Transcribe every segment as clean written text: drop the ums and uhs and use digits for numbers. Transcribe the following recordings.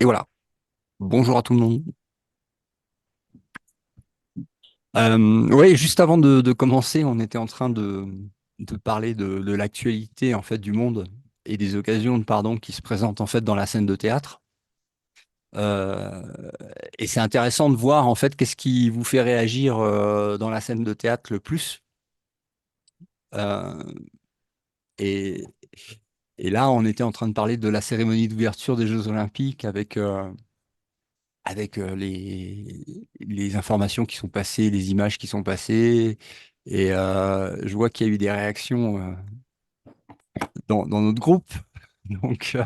Et voilà. Bonjour à tout le monde. Oui, juste avant de commencer, on était en train de parler de l'actualité en fait du monde et des occasions, pardon, qui se présentent en fait dans la scène de théâtre. Euh, et c'est intéressant de voir en fait qu'est-ce qui vous fait réagir dans la scène de théâtre le plus. Euh, et, et là, on était en train de parler de la cérémonie d'ouverture des Jeux Olympiques avec les informations qui sont passées, les images qui sont passées. Et je vois qu'il y a eu des réactions dans notre groupe. Donc,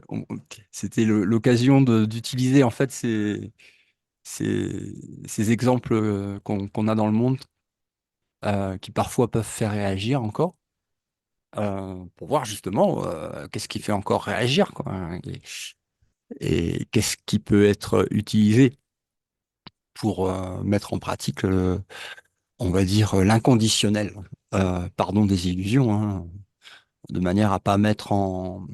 on- c'était l'occasion d'utiliser en fait ces exemples qu'on a dans le monde qui parfois peuvent faire réagir encore. Pour voir justement qu'est-ce qui fait encore réagir, quoi, hein, et qu'est-ce qui peut être utilisé pour mettre en pratique on va dire, l'inconditionnel, pardon des illusions, hein, de manière à pas mettre en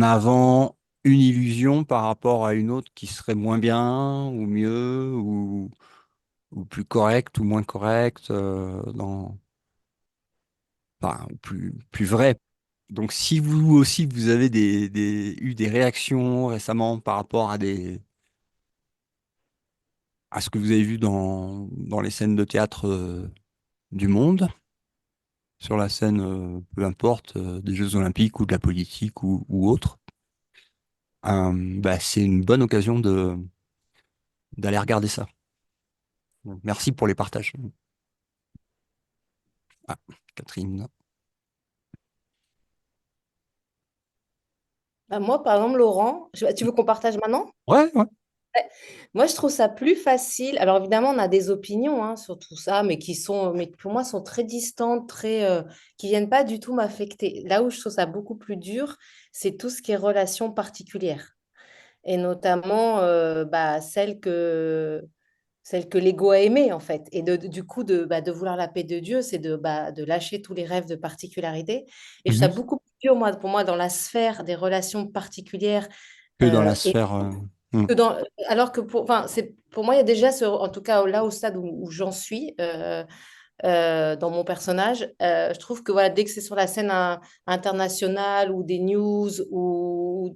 avant une illusion par rapport à une autre qui serait moins bien ou mieux ou plus correcte ou moins correcte, enfin, ou plus vrai. Donc si vous aussi vous avez eu des réactions récemment par rapport à ce que vous avez vu dans les scènes de théâtre du monde, sur la scène, peu importe, des Jeux Olympiques ou de la politique ou autre, bah, c'est une bonne occasion d'aller regarder ça. Donc, merci pour les partages. Ah, Catherine. Bah, moi, par exemple, Laurent, tu veux qu'on partage maintenant? Ouais, ouais. Moi, je trouve ça plus facile. Alors, évidemment, on a des opinions sur tout ça, mais pour moi, sont très distantes, qui viennent pas du tout m'affecter. Là où je trouve ça beaucoup plus dur, c'est tout ce qui est relations particulières. Et notamment celle que l'ego a aimée, en fait. Et du coup, de vouloir la paix de Dieu, c'est de lâcher tous les rêves de particularité. Et je trouve ça Mhm. beaucoup plus dur, moi, pour moi, dans la sphère des relations particulières. Que dans la Et sphère. Hmm. que dans, alors que enfin, pour moi, il y a déjà, en tout cas là au stade où j'en suis, dans mon personnage. Je trouve que voilà, dès que c'est sur la scène internationale ou des news ou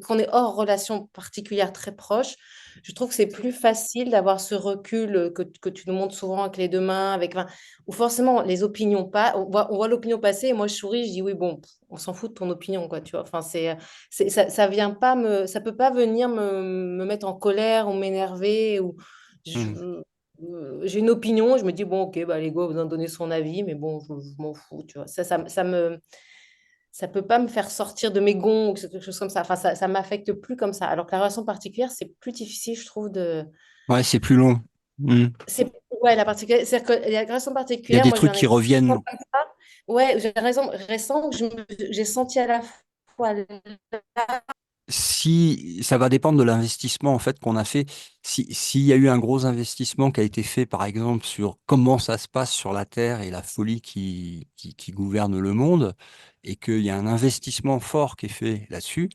qu'on est hors relation particulière très proche, je trouve que c'est plus facile d'avoir ce recul que tu nous montres souvent avec les deux mains, enfin, où forcément les opinions pas, on voit l'opinion passer et moi je souris, je dis oui, bon, on s'en fout de ton opinion, quoi, tu vois. Enfin, ça vient pas ça peut pas venir me mettre en colère ou m'énerver ou Hmm. j'ai une opinion, je me dis, bon, ok, bah, l'ego a besoin de donner son avis, mais bon, je m'en fous, tu vois. Ça peut pas me faire sortir de mes gonds ou quelque chose comme ça. Enfin, ça m'affecte plus comme ça. Alors que la relation particulière, c'est plus difficile, je trouve, de... Ouais, c'est plus long. Hmm. C'est, ouais, la particulière, c'est-à-dire que la relation Il y a particulière, des moi, j'ai trucs un qui exemple reviennent. comme ça. Ouais, j'ai une raison récent que j'ai senti à la fois... Si ça va dépendre de l'investissement en fait qu'on a fait. S'il y a eu un gros investissement qui a été fait, par exemple, sur comment ça se passe sur la Terre et la folie qui gouverne le monde, et qu'il y a un investissement fort qui est fait là-dessus,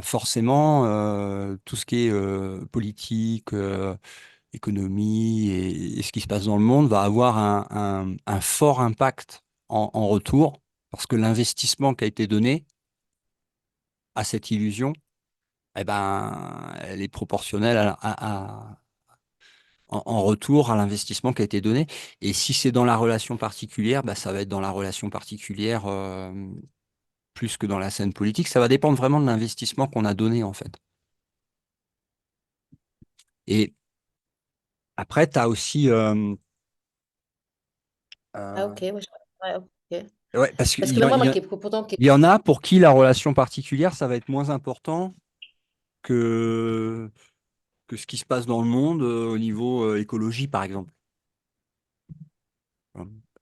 forcément, tout ce qui est politique, économie et ce qui se passe dans le monde va avoir un fort impact en retour, parce que l'investissement qui a été donné à cette illusion, eh ben, elle est proportionnelle en retour à l'investissement qui a été donné. Et si c'est dans la relation particulière, bah, ça va être dans la relation particulière plus que dans la scène politique. Ça va dépendre vraiment de l'investissement qu'on a donné, en fait. Et après, tu as aussi... Ah, euh, ok, ouais, ok. ouais, parce Parce qu'il que y, même en- moi, il y en pourtant, il y en a pour qui la relation particulière, ça va être moins important que, que ce qui se passe dans le monde au niveau écologie, par exemple.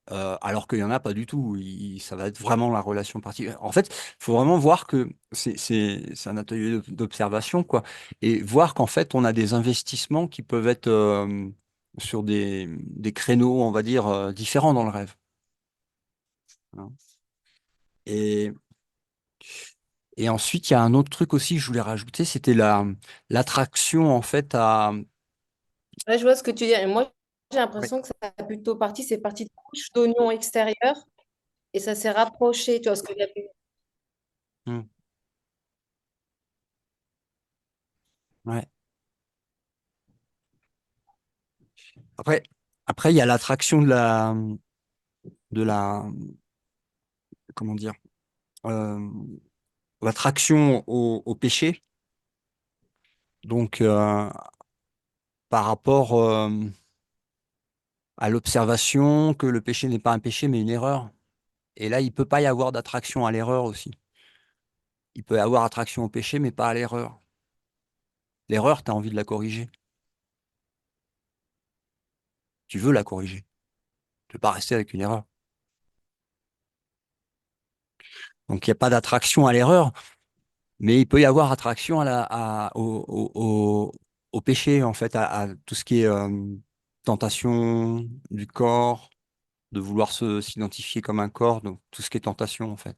Alors qu'il y en a pas du tout. Ça va être vraiment la relation particulière. En fait, il faut vraiment voir que c'est un atelier d'observation, quoi. Et voir qu'en fait, on a des investissements qui peuvent être sur des créneaux, on va dire, différents dans le rêve, hein. Et Et ensuite, il y a un autre truc aussi que je voulais rajouter, c'était l'attraction en fait à. Ouais, je vois ce que tu dis. Et moi, j'ai Ouais. l'impression que ça a plutôt parti, c'est parti de couche d'oignon extérieur et ça s'est rapproché, tu vois, ce que j'avais. Mm. Ouais. Après, après, il y a l'attraction de la, comment dire, euh, l'attraction au péché. Donc, par rapport à l'observation que le péché n'est pas un péché, mais une erreur. Et là, il peut pas y avoir d'attraction à l'erreur aussi. Il peut y avoir attraction au péché, mais pas à l'erreur. L'erreur, tu as envie de la corriger. Tu veux la corriger. Tu veux pas rester avec une erreur. Donc, il n'y a pas d'attraction à l'erreur, mais il peut y avoir attraction au péché, en fait, à tout ce qui est tentation du corps, de vouloir s'identifier comme un corps, donc tout ce qui est tentation, en fait.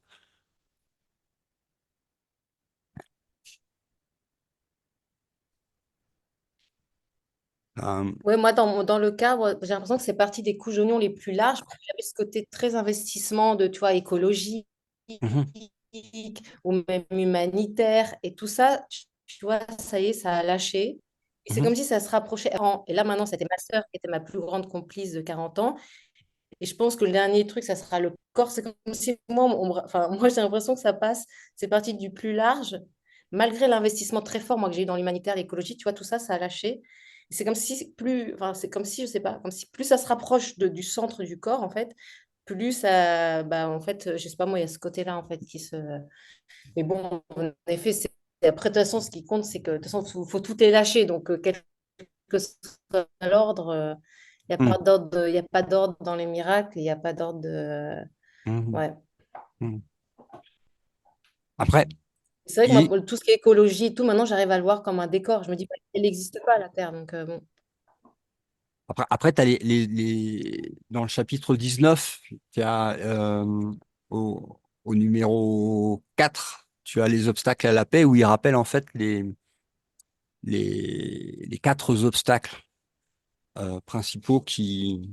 Euh, Ouais, moi, dans le cadre, j'ai l'impression que c'est parti des couches d'oignon les plus larges, parce que j'avais ce côté très investissement de, tu vois, écologie mhm, ou même humanitaire, et tout ça, tu vois, ça y est, ça a lâché. Et c'est mhm, comme si ça se rapprochait. Et là, maintenant, c'était ma sœur qui était ma plus grande complice de 40 ans. Et je pense que le dernier truc, ça sera le corps. C'est comme si moi, enfin, moi j'ai l'impression que ça passe, c'est parti du plus large, malgré l'investissement très fort moi, que j'ai eu dans l'humanitaire, l'écologie, tu vois, tout ça, ça a lâché. C'est comme si plus, enfin, c'est comme si, je sais pas, comme si plus ça se rapproche du centre du corps, en fait, plus ça, bah, en fait, je sais pas, moi, il y a ce côté-là, en fait, qui se. Mais bon, en effet, c'est. Après, de toute façon, ce qui compte, c'est que de toute façon, faut tout les lâcher. Donc, quel que soit l'ordre, il n'y a mhm, pas d'ordre, il y a pas d'ordre dans les miracles, il n'y a pas d'ordre de. mhm, Ouais. mhm. Après, C'est vrai que il, moi, tout ce qui est écologie et tout, maintenant, j'arrive à le voir comme un décor. Je me dis, bah, elle n'existe pas, la Terre. Donc, bon. après, t'as dans le chapitre 19, tu as, au numéro 4, tu as les obstacles à la paix où il rappelle en fait les quatre obstacles principaux qui.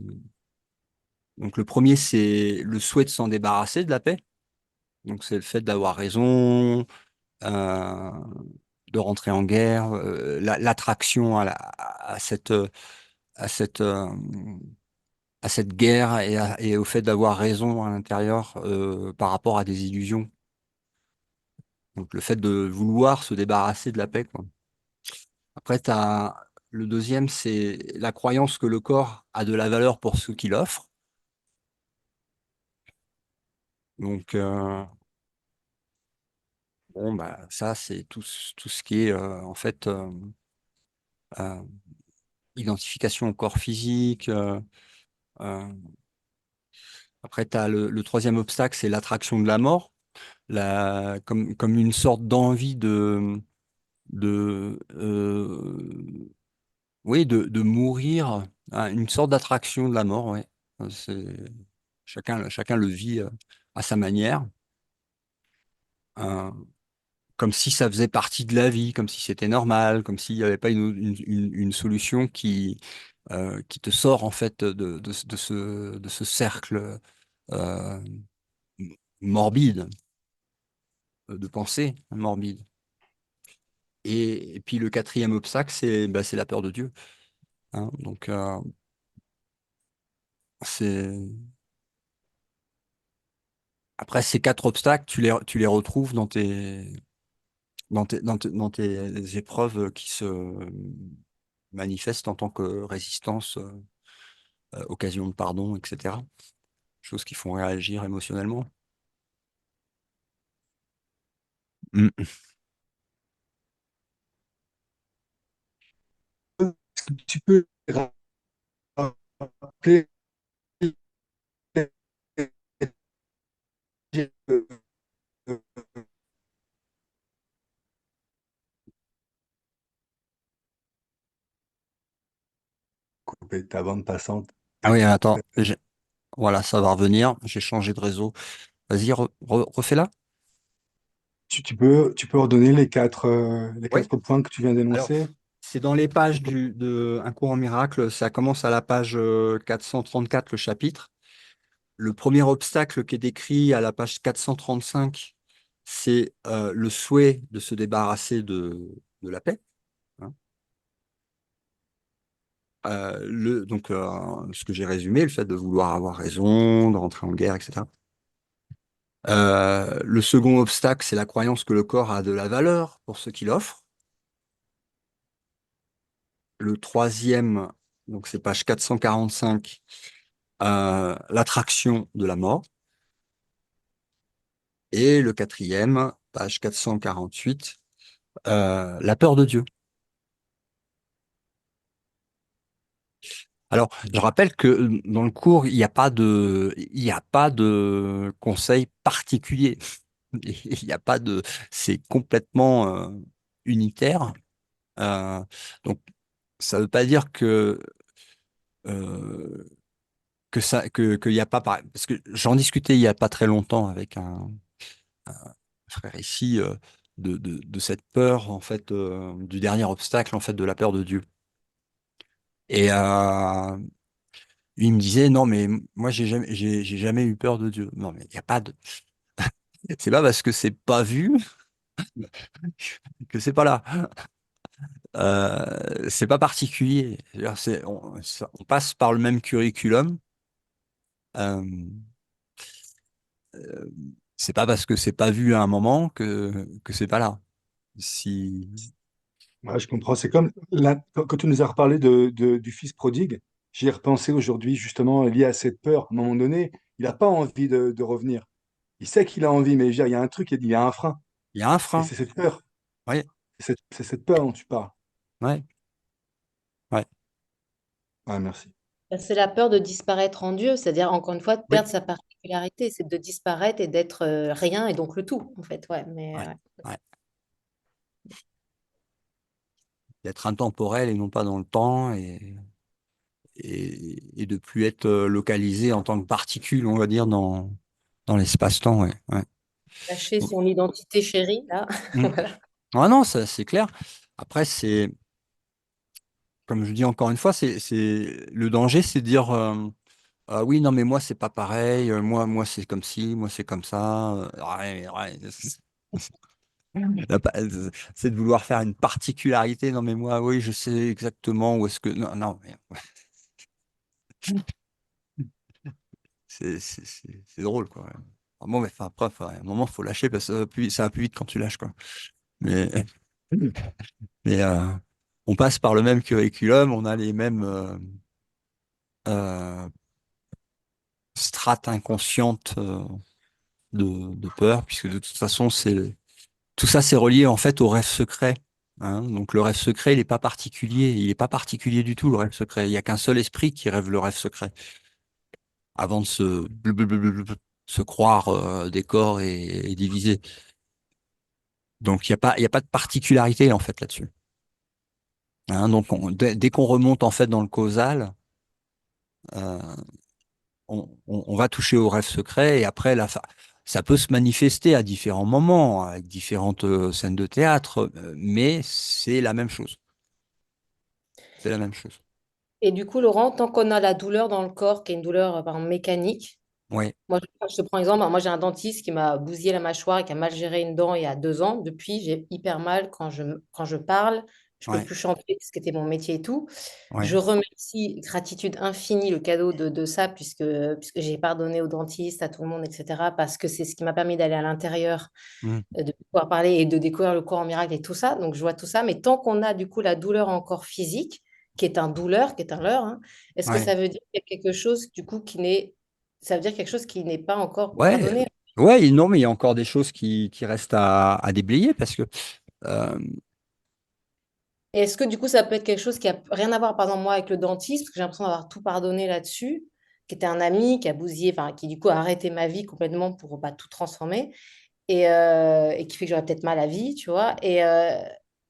Donc le premier, c'est le souhait de s'en débarrasser de la paix. Donc c'est le fait d'avoir raison, euh, de rentrer en guerre, l'attraction à cette, euh, à cette guerre et au fait d'avoir raison à l'intérieur par rapport à des illusions. Donc le fait de vouloir se débarrasser de la paix, quoi. Après, le deuxième, c'est la croyance que le corps a de la valeur pour ce qu'il offre. Donc, bon, bah, ça, c'est tout ce qui est, en fait, euh, identification au corps physique. Euh, Après, tu as le troisième obstacle, c'est l'attraction de la mort, comme une sorte d'envie oui, de mourir, hein, une sorte d'attraction de la mort, ouais. Chacun le vit à sa manière, hein, comme si ça faisait partie de la vie, comme si c'était normal, comme s'il n'y avait pas une solution qui te sort en fait de ce cercle euh, morbide, de pensée morbide. Et puis le quatrième obstacle, c'est la peur de Dieu, hein. Donc, c'est après ces quatre obstacles, tu les retrouves dans tes épreuves qui se manifestent en tant que résistance, occasion de pardon, etc. Choses qui font réagir émotionnellement. Mm. Est-ce que tu peux rappeler ta bande passante? Ah oui, attends, voilà, ça va revenir. J'ai changé de réseau. Vas-y, refais-la. tu peux redonner les Oui. 4 points que tu viens Alors, d'énoncer? c'est dans les pages de Un cours en miracle, ça commence à la page 434, le chapitre. Le premier obstacle qui est décrit à la page 435, c'est le souhait de se débarrasser de la paix, hein. Ce que j'ai résumé, le fait de vouloir avoir raison, de rentrer en guerre, etc. Le second obstacle, c'est la croyance que le corps a de la valeur pour ce qu'il offre. Le troisième, donc c'est page 445, l'attraction de la mort. Et le quatrième, page 448, la peur de Dieu. Alors, je rappelle que dans le cours, il y a pas de conseil particulier. Il n'y a pas de, c'est complètement unitaire. Euh, donc, ça ne veut pas dire euh, qu'il y a pas, parce que j'en discutais il y a pas très longtemps avec un frère ici de cette peur en fait du dernier obstacle en fait de la peur de Dieu. Et lui, il me disait non mais moi j'ai jamais eu peur de Dieu. Non mais il y a pas de, c'est pas parce que c'est pas vu que c'est pas là. C'est pas particulier. C'est-à-dire, on passe par le même curriculum. Euh, euh, c'est pas parce que c'est pas vu à un moment que c'est pas là. Si, Ouais, je comprends. C'est comme quand tu nous as reparlé du fils prodigue, j'y ai repensé aujourd'hui, justement, lié à cette peur. À un moment donné, il n'a pas envie de revenir. Il sait qu'il a envie, mais je veux dire, il y a un truc, il y a un frein. il y a un Et frein. c'est cette peur. Oui, C'est cette peur dont tu parles. ouais, ouais, Ah, merci. Bah, c'est la peur de disparaître en Dieu, c'est-à-dire encore une fois de oui, perdre sa particularité, c'est de disparaître et d'être rien et donc le tout en fait. Ouais, mais ouais, ouais. D'être intemporel et non pas dans le temps et de plus être localisé en tant que particule, on va dire, dans l'espace-temps. Ouais, ouais. lâcher son identité chérie là. Mm. Voilà. Ah non, ça, c'est clair. Après, comme je dis encore une fois, le danger, c'est de dire ah oui, non, mais moi, c'est pas pareil, moi, c'est comme ci, moi, c'est comme ça. Ouais, ouais, c'est de vouloir faire une particularité. Non, mais moi, oui, je sais exactement où est-ce que. Non, non, mais c'est drôle, quoi. Ah bon, mais enfin, après, à un moment, faut lâcher parce que ça va plus vite quand tu lâches, quoi. Mais, mais on passe par le même curriculum, on a les mêmes euh, strates inconscientes de peur, puisque de toute façon, tout ça, c'est relié en fait au rêve secret, hein. Donc le rêve secret, il n'est pas particulier, il n'est pas particulier du tout, le rêve secret. Il n'y a qu'un seul esprit qui rêve le rêve secret, avant de se croire des corps et divisé. Donc il y a pas de particularité en fait là-dessus, hein. Donc dès qu'on remonte en fait dans le causal, euh, on va toucher au rêve secret et après ça peut se manifester à différents moments, avec différentes scènes de théâtre, mais c'est la même chose. C'est la même chose. Et du coup, Laurent, tant qu'on a la douleur dans le corps, qui est une douleur par exemple, mécanique, Oui, moi je te prends exemple, moi j'ai un dentiste qui m'a bousillé la mâchoire et qui a mal géré une dent il y a 2 ans. Depuis, j'ai hyper mal quand je parle, je peux ouais, plus chanter, ce qui était mon métier et tout. ouais, Je remercie, gratitude infinie, le cadeau de ça, puisque j'ai pardonné au dentiste, à tout le monde, etc. Parce que c'est ce qui m'a permis d'aller à l'intérieur, mm, de pouvoir parler et de découvrir le corps en miracle et tout ça. Donc, je vois tout ça. Mais tant qu'on a du coup la douleur encore physique, qui est un douleur, qui est un leurre, hein, est-ce que ouais, ça veut dire qu'il y a quelque chose du coup qui n'est... Ça veut dire quelque chose qui n'est pas encore ouais, pardonné? ouais, non, mais il y a encore des choses qui restent à déblayer parce que, euh, Et est-ce que du coup, ça peut être quelque chose qui a rien à voir, par exemple, moi, avec le dentiste, parce que j'ai l'impression d'avoir tout pardonné là-dessus, qui était un ami, qui a bousillé, enfin, qui du coup a arrêté ma vie complètement pour bah, tout transformer, et qui fait que j'aurais peut-être mal à vie, tu vois. Et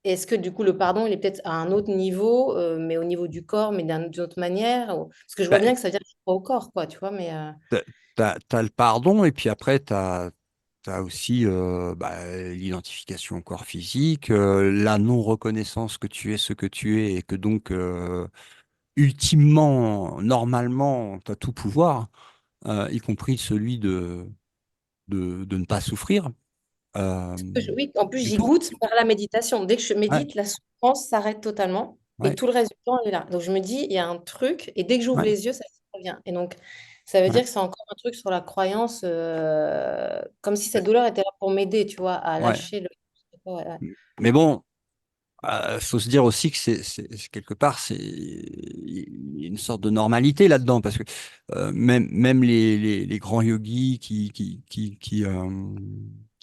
est-ce que du coup, le pardon, il est peut-être à un autre niveau, mais au niveau du corps, mais d'une autre manière Parce que je vois bah, bien que ça vient au corps, quoi, tu vois, mais... t'as le pardon et puis après, as aussi l'identification au corps physique, la non-reconnaissance que tu es ce que tu es et que donc, ultimement, normalement, tu as tout pouvoir, y compris celui de ne pas souffrir euh, Oui, en plus, du j'y tout. goûte par la méditation. Dès que je Ouais, médite, la souffrance s'arrête totalement et ouais, tout le reste du temps, elle est là. Donc, je me dis, il y a un truc et dès que j'ouvre ouais, les yeux, ça revient. Et donc, ça veut ouais, dire que c'est encore un truc sur la croyance, comme si cette douleur était là pour m'aider, tu vois, à ouais. lâcher le. Ouais, ouais. Mais bon, faut se dire aussi que quelque part, il y a une sorte de normalité là-dedans, parce que même les grands yogis qui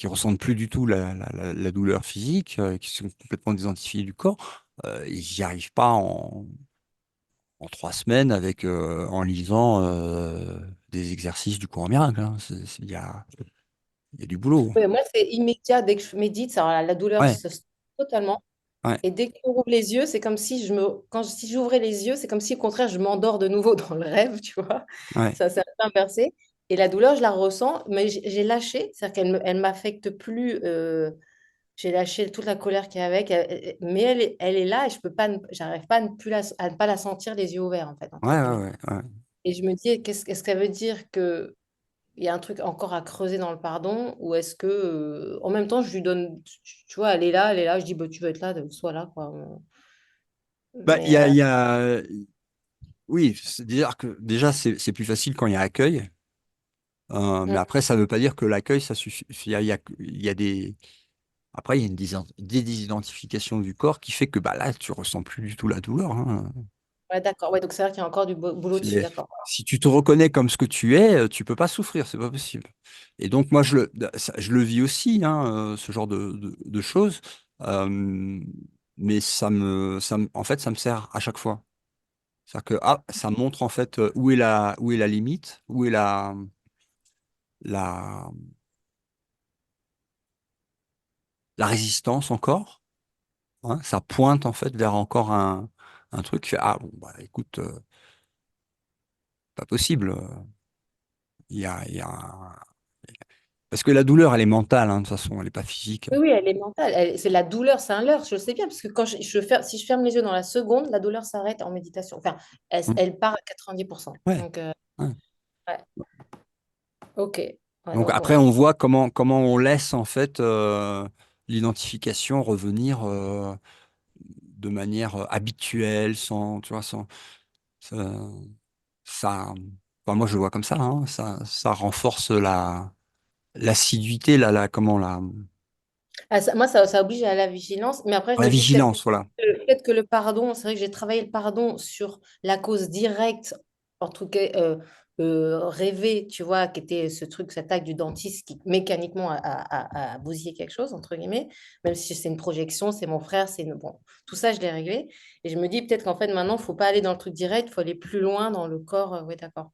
ressentent plus du tout la douleur physique, qui sont complètement désidentifiés du corps, ils n'y arrivent pas en 3 semaines en lisant des exercices du courant miracle, hein. Il y a du boulot. Ouais, moi, c'est immédiat. Dès que je médite, la douleur Ouais, se stoppe totalement. ouais, Et dès que j'ouvre les yeux, c'est comme si si j'ouvrais les yeux, c'est comme si au contraire, je m'endors de nouveau dans le rêve, tu vois. ouais, Ça s'est un peu inversé. Et la douleur, je la ressens, mais j'ai lâché. C'est-à-dire elle m'affecte plus. J'ai lâché toute la colère qu'il y a avec. Mais elle est là et je peux pas, j'arrive pas à ne pas la sentir les yeux ouverts, en fait, ouais, entre guillemets. ouais, ouais, ouais. Et je me dis, est-ce qu'elle veut dire que il y a un truc encore à creuser dans le pardon ou est-ce que en même temps je lui donne tu vois elle est là je dis bah, tu veux être là sois là quoi Bah, mais oui, c'est-à-dire que déjà, c'est plus facile quand il y a accueil. Mais après, ça ne veut pas dire que l'accueil, ça suffit. Il y a après, il y a une désidentification du corps qui fait que bah, là, tu ressens plus du tout la douleur, hein. ouais d'accord ouais donc c'est vrai qu'il y a encore du boulot dessus d'accord Si tu te reconnais comme ce que tu es, tu peux pas souffrir, c'est pas possible. Et donc, moi, je le vis aussi, hein, ce genre de choses. Euh, mais en fait, ça me sert à chaque fois. C'est-à-dire que ça montre en fait où est la limite, où est la, la résistance encore, hein. Ça pointe en fait vers encore un truc. Tu fais, ah bon, bah écoute, pas possible. Il y a Parce que la douleur, elle est mentale, hein, de toute façon, elle n'est pas physique. oui oui elle est mentale c'est la douleur c'est un leurre je le sais bien parce que quand si je ferme les yeux dans la seconde la douleur s'arrête en méditation enfin Mm. elle part à 90%. Ouais, Donc ouais. ouais ok ouais Donc donc après, on voit comment on laisse en fait l'identification revenir de manière habituelle, sans, tu vois, ça, ça- enfin, moi je le vois comme ça, hein, ça renforce l'assiduité, ah, moi, ça oblige à la vigilance. Mais après, je la me dis peut-être vigilance, voilà. que le pardon, c'est vrai que j'ai travaillé le pardon sur la cause directe, en tout cas rêvée, tu vois, qui était ce truc, cet acte du dentiste qui mécaniquement a bousillé quelque chose, entre guillemets, même si c'est une projection, c'est mon frère, bon, tout ça, je l'ai réglé. Et je me dis peut-être qu'en fait, maintenant, il ne faut pas aller dans le truc direct, il faut aller plus loin dans le corps. Oui, d'accord.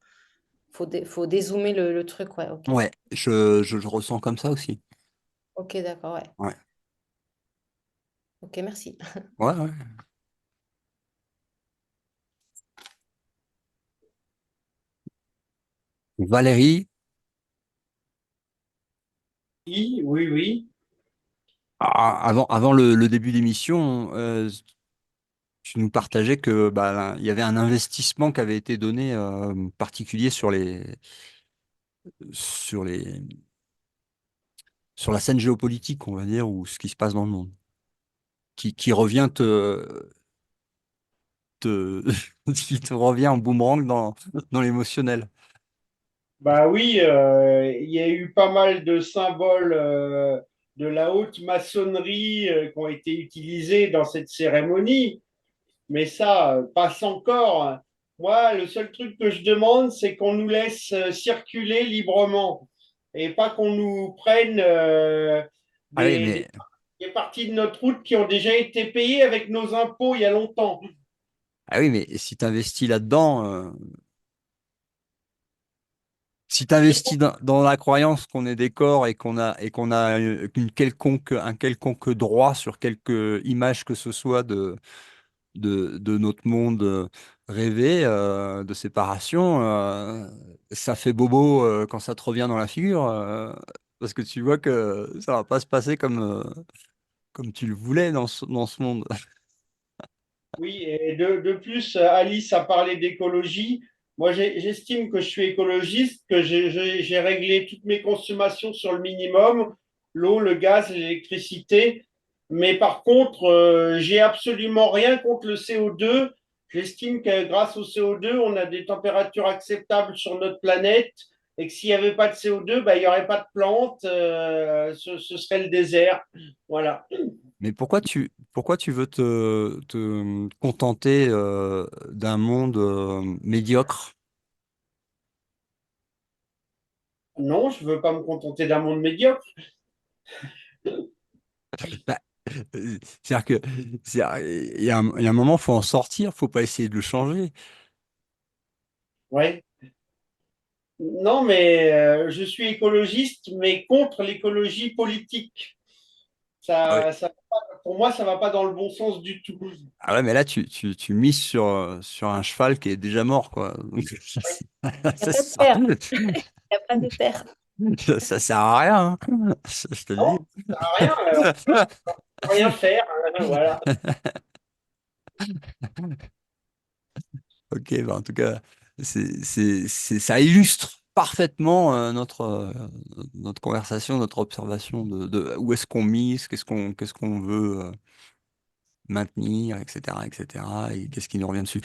Faut dézoomer le truc, ouais, ok. Ouais, je le ressens comme ça aussi. Ok, d'accord, ouais. Ouais, Ok, merci. ouais, ouais. Valérie, Oui, oui, oui. avant le début d'émission, tu nous partageais que bah, il y avait un investissement qui avait été donné particulier sur les sur la scène géopolitique, on va dire, ou ce qui se passe dans le monde, qui revient qui te revient en boomerang dans l'émotionnel. Bah oui, il y a eu pas mal de symboles de la haute maçonnerie qui ont été utilisés dans cette cérémonie, mais ça passe encore. Moi, le seul truc que je demande, c'est qu'on nous laisse circuler librement et pas qu'on nous prenne Ah oui, des, mais des parties de notre route qui ont déjà été payées avec nos impôts il y a longtemps. ah oui, mais si tu investis là-dedans, si tu investis dans la croyance qu'on est des corps et qu'on a un quelconque droit sur quelque image que ce soit de notre monde rêvé de séparation, ça fait bobo quand ça te revient dans la figure. parce que tu vois que ça va pas se passer comme tu le voulais dans ce monde. Oui, et de plus, Alice a parlé d'écologie. Moi, j'estime que je suis écologiste, que j'ai réglé toutes mes consommations sur le minimum, l'eau, le gaz, l'électricité. Mais par contre, j'ai absolument rien contre le CO2. J'estime que grâce au CO2, on a des températures acceptables sur notre planète et que s'il n'y avait pas de CO2, bah, il n'y aurait pas de plantes, ce serait le désert. Voilà. Mais pourquoi tu veux te contenter d'un monde médiocre? Non, je ne veux pas me contenter d'un monde médiocre. Bah, c'est-à-dire que il y a un moment, faut en sortir, faut pas essayer de le changer. Ouais. Non, mais je suis écologiste, mais contre l'écologie politique. Ah ouais. Pour moi, ça va pas dans le bon sens du tout. Ah ouais, mais là, tu mises sur un cheval qui est déjà mort, quoi. Donc, Il n'y a ça, pas de ça, terre. Il n'y a pas de terre. ça sert à rien, hein. Je te le Non, dis. ça sert à rien. On peut rien faire. Voilà. Ok, bah en tout cas, ça illustre parfaitement notre conversation, notre observation de où est-ce qu'on mise, qu'est-ce qu'on veut maintenir, etc., etc., et qu'est-ce qui nous revient dessus.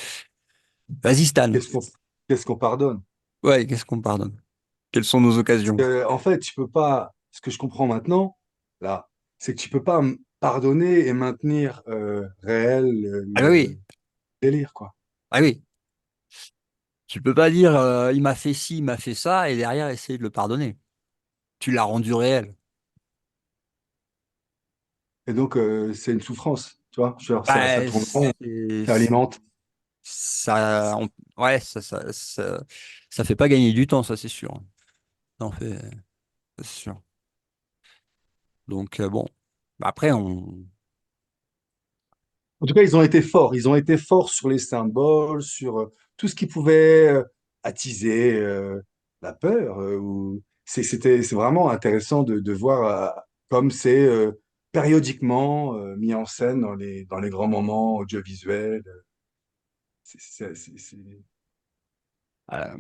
Vas-y, Stan. Qu'est-ce qu'on qu'est-ce qu'on pardonne? Ouais, qu'est-ce qu'on pardonne? Quelles sont nos occasions? En fait, tu peux pas. Ce que je comprends maintenant, là, c'est que tu peux pas pardonner et maintenir réel Ah bah le oui, délire, quoi. ah oui. Tu peux pas dire il m'a fait ci, il m'a fait ça, et derrière essayer de le pardonner. Tu l'as rendu réel. Et donc, c'est une souffrance, tu vois. Genre, ça Bah, tourne rond, ça alimente. ça, ouais, ça fait pas gagner du temps, ça c'est sûr. Ça en fait, c'est sûr. Donc bon, bah, après En tout cas, ils ont été forts. Ils ont été forts sur les symboles, sur tout ce qui pouvait attiser la peur. C'est vraiment intéressant de voir comme c'est périodiquement mis en scène dans les grands moments audiovisuels. C'est euh,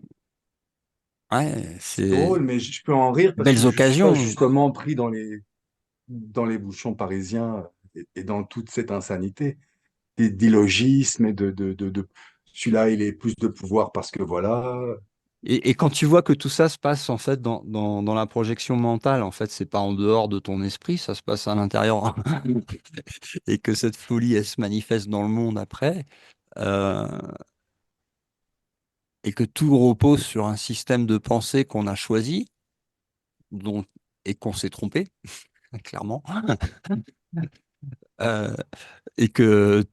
ouais, drôle, c'est mais je peux en rire parce que belles je suis pas occasions. justement pris dans les bouchons parisiens et dans toute cette insanité. D'illogisme et celui-là, il est plus de pouvoir parce que voilà. Et quand tu vois que tout ça se passe en fait dans la projection mentale, en fait, c'est pas en dehors de ton esprit, ça se passe à l'intérieur, et que cette folie, elle se manifeste dans le monde après, euh, et que tout repose sur un système de pensée qu'on a choisi, dont, et qu'on s'est trompé, clairement, euh, et que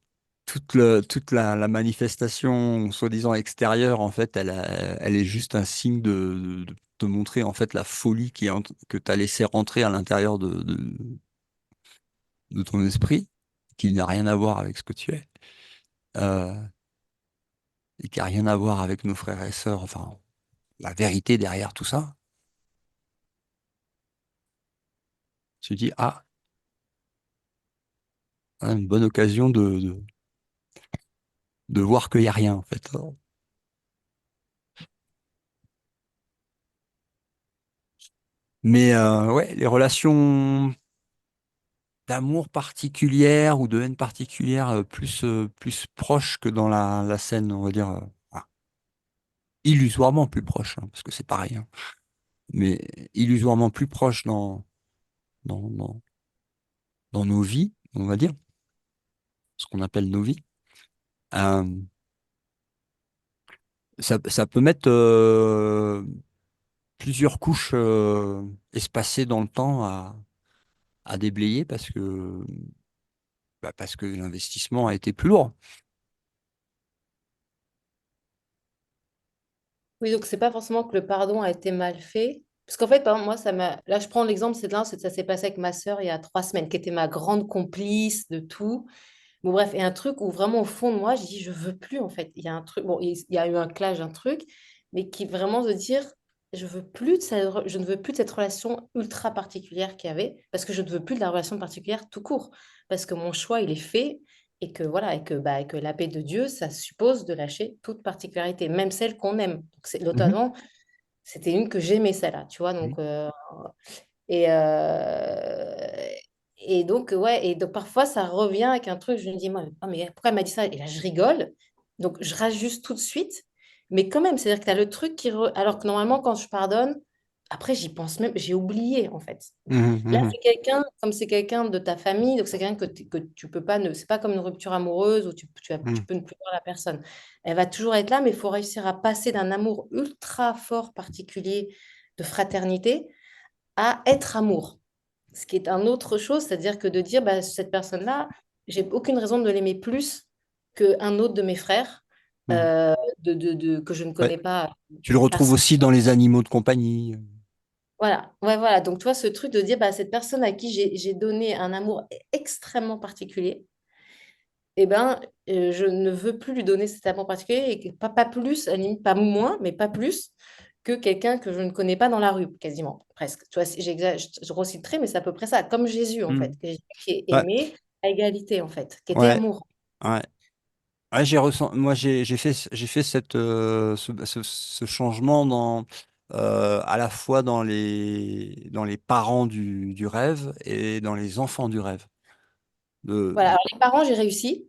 toute la manifestation soi-disant extérieure, en fait, elle est juste un signe de te montrer en fait la folie que tu as laissé rentrer à l'intérieur de ton esprit, qui n'a rien à voir avec ce que tu es, euh, et qui n'a rien à voir avec nos frères et sœurs, enfin, la vérité derrière tout ça. Tu te dis, ah, une bonne occasion de voir qu'il n'y a rien, en fait. Mais ouais, les relations d'amour particulière ou de haine particulière plus proche que dans la scène, on va dire, illusoirement plus proche, hein, parce que c'est pareil, hein, mais illusoirement plus proche dans, dans, dans nos vies, on va dire, ce qu'on appelle nos vies. Euh, ça peut mettre plusieurs couches espacées dans le temps à déblayer parce que l'investissement a été plus lourd. Oui, donc c'est pas forcément que le pardon a été mal fait. Parce qu'en fait, par exemple, moi, ça m'a. Là, je prends l'exemple, c'est ça s'est passé avec ma sœur il y a 3 semaines, qui était ma grande complice de tout. Bon, bref, et un truc où vraiment au fond de moi, je dis, je veux plus, en fait. Il y a un truc, bon, il y a eu un clash, un truc, mais qui vraiment de dire, je ne veux plus de cette relation ultra particulière qu'il y avait, parce que je ne veux plus de la relation particulière tout court, parce que mon choix, il est fait, et que voilà, et que la paix de Dieu, ça suppose de lâcher toute particularité, même celle qu'on aime. Donc, Mhm. notamment, c'était une que j'aimais, celle-là, tu vois, Mhm. et, euh, et donc, ouais, et donc parfois ça revient avec un truc, je me dis, moi, ah, mais pourquoi elle m'a dit ça? Et là, je rigole, donc je rajuste tout de suite, mais quand même, c'est-à-dire que tu as le truc alors que normalement, quand je pardonne, après, j'y pense même, j'ai oublié en fait. Mhm. Là, Mhm. c'est quelqu'un, comme c'est quelqu'un de ta famille, donc c'est quelqu'un que tu peux pas, c'est pas comme une rupture amoureuse où tu Mhm. peux ne plus voir la personne. Elle va toujours être là, mais il faut réussir à passer d'un amour ultra fort, particulier, de fraternité, à être amour. Ce qui est un autre chose, c'est-à-dire que de dire, bah, cette personne-là, j'ai aucune raison de l'aimer plus qu'un autre de mes frères Mhm. que je ne Ouais. connais pas Tu le retrouves personnellement. aussi dans les animaux de compagnie. Voilà, ouais, voilà. Donc, tu vois, ce truc de dire, bah, cette personne à qui j'ai donné un amour extrêmement particulier, eh ben, je ne veux plus lui donner cet amour particulier et pas plus, à la limite, pas moins, mais pas plus que quelqu'un que je ne connais pas dans la rue, quasiment, presque. Tu vois, je grossis le trait, mais c'est à peu près ça, comme Jésus, en fait, Mhm. qui est Ouais, aimé à égalité, en fait, qui était ouais, amour. ouais. Ouais, moi, j'ai fait ce changement à la fois dans les parents du rêve et dans les enfants du rêve. De, Voilà, alors les parents, j'ai réussi.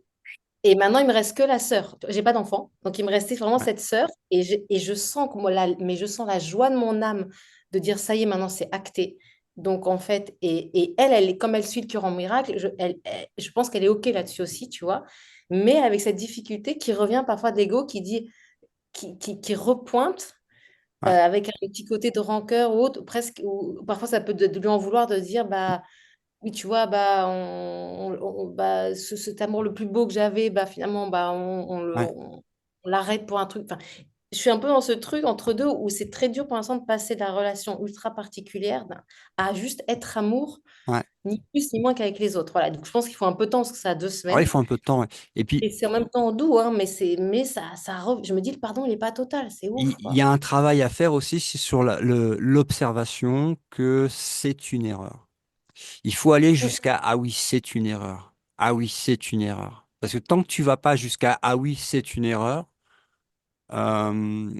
Et maintenant, il me reste que la sœur. J'ai pas d'enfant, donc il me restait vraiment ouais, cette sœur. Et je sens que mais je sens la joie de mon âme de dire ça y est, maintenant c'est acté. Donc en fait, et elle est comme elle suit le cœur en miracle. Je pense qu'elle est ok là-dessus aussi, tu vois. Mais avec cette difficulté qui revient parfois de l'ego, qui dit, qui repointe ouais, avec un petit côté de rancœur ou autre, presque. Ou parfois ça peut de lui en vouloir de dire bah oui, tu vois, bah, bah, cet amour le plus beau que j'avais, bah, finalement, bah, ouais, on l'arrête pour un truc. Enfin, je suis un peu dans ce truc entre deux où c'est très dur pour l'instant de passer de la relation ultra particulière à juste être amour, ouais. ni plus ni moins qu'avec les autres. Voilà. Donc, je pense qu'il faut un peu de temps parce que ça a deux Alors, il semaines. faut un peu de temps. Ouais. Et puis, Et c'est en même temps doux, hein, mais je me dis, le pardon, il n'est pas total. C'est ouf, il y quoi. a un travail à faire aussi, c'est sur l'observation que c'est une erreur. Il faut aller jusqu'à ah oui, c'est une erreur. Ah oui, c'est une erreur. Parce que tant que tu vas pas jusqu'à ah oui, c'est une erreur, euh,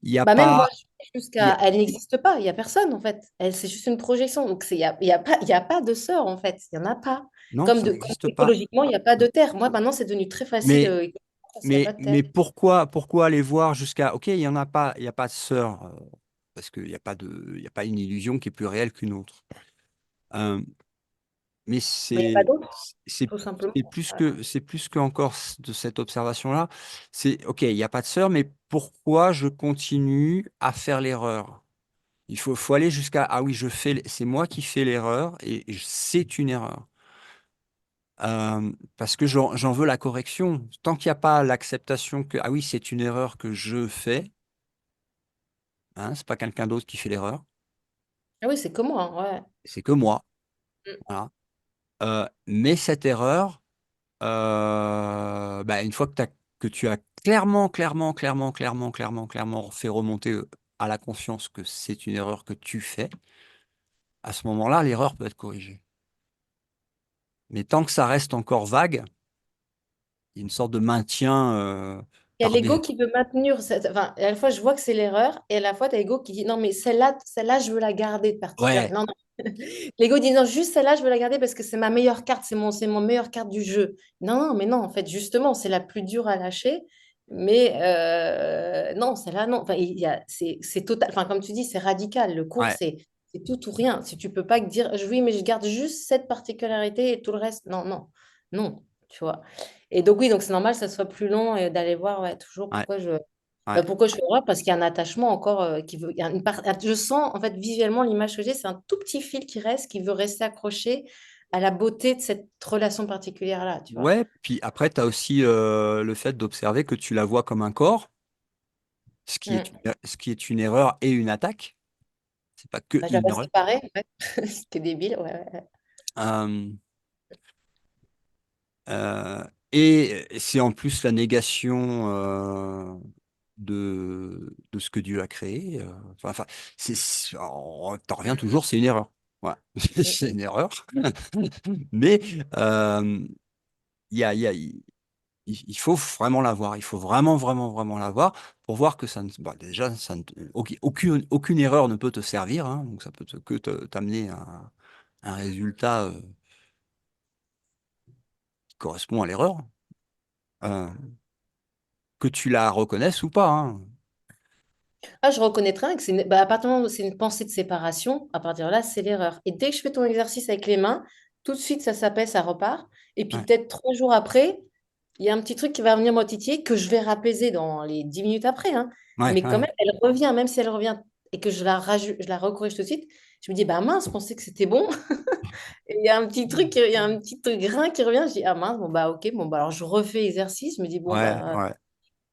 il n'y a Bah même moi, pas. je suis il y a- elle n'existe pas, il n'y a personne en fait. Elle, c'est juste une projection. Donc, il y a pas de sœur en fait. Il n'y en a pas. Non, ça Comme n'existe pas. écologiquement, il n'y a pas de terre. Moi, maintenant, c'est devenu très facile Mais, parce qu'il n'y a pas de terre. mais pourquoi aller voir jusqu'à ok, il y en a pas, il y a pas de sœur, parce qu'il n'y a pas il y a pas une illusion qui est plus réelle qu'une autre. Euh, mais Mais il n'y a pas d'autre, c'est tout simplement. c'est plus que encore de cette observation-là. C'est ok, il n'y a pas de sœur, mais pourquoi je continue à faire l'erreur? Faut aller jusqu'à ah oui, c'est moi qui fais l'erreur et c'est une erreur. Parce que j'en veux la correction. Tant qu'il n'y a pas l'acceptation que ah oui, c'est une erreur que je fais, hein, c'est pas quelqu'un d'autre qui fait l'erreur, Ah oui, c'est comme moi, hein, ouais. c'est que moi. Mm. Voilà. Mais cette erreur, bah, une fois que tu as clairement fait remonter à la conscience que c'est une erreur que tu fais, à ce moment-là, l'erreur peut être corrigée. Mais tant que ça reste encore vague, il y a une sorte de maintien Il y a par l'ego des... qui veut maintenir, enfin, à la fois je vois que c'est l'erreur, et à la fois tu as l'ego qui dit non, mais celle-là, je veux la garder de particulière. Ouais, Non, non. L'ego dit non, juste celle-là, je veux la garder parce que c'est ma meilleure carte, c'est mon meilleure carte du jeu. Non, non, mais non, en fait, justement, c'est la plus dure à lâcher. Mais non, celle-là, non. Enfin, c'est total. Enfin, comme tu dis, c'est radical. Le cours, ouais, c'est tout ou rien. Si tu peux pas dire oui, mais je garde juste cette particularité et tout le reste, non, non, non, tu vois. Et donc, oui, donc c'est normal que ça soit plus long et d'aller voir ouais, toujours ouais, ouais. pourquoi je fais horreur, parce qu'il y a un attachement encore qui veut. Il y a je sens, en fait, visuellement, l'image que j'ai, c'est un tout petit fil qui reste, qui veut rester accroché à la beauté de cette relation particulière-là, tu vois. Ouais, puis après, tu as aussi le fait d'observer que tu la vois comme un corps, Mm. ce qui est une erreur et une attaque. C'est pas que Bah, je la une vois erreur. séparée, ouais. C'était débile, ouais, ouais. Euh, euh, et c'est en plus la négation de ce que Dieu a créé. Enfin, t'en reviens toujours, c'est une erreur. Voilà. C'est une erreur. Mais il y a, il y a- il faut vraiment la voir. Il faut vraiment, vraiment, vraiment la voir pour voir que ça ne, bah, déjà, aucune erreur ne peut te servir. Hein. Donc, ça peut t'amener à un résultat qui correspond à l'erreur. Euh, que tu la reconnaisses ou pas. Hein. Ah, je reconnaîtrais que bah, à partir du moment où c'est une pensée de séparation, à partir de là, c'est l'erreur. Et dès que je fais ton exercice avec les mains, tout de suite, ça s'apaise, ça repart. Et puis Ouais, peut-être 3 jours après, il y a un petit truc qui va venir me titiller que je vais rapaiser dans les 10 minutes après. Hein. ouais, Mais quand ouais. même, elle revient, même si elle revient et que je la recorrige tout de suite, je me dis, bah mince, je pensais que c'était bon. Et il y a un petit truc, il y a un petit grain qui revient. Je dis, ah mince, bon bah ok, bon bah alors je refais l'exercice. Je me dis, bon Ouais, bah ouais.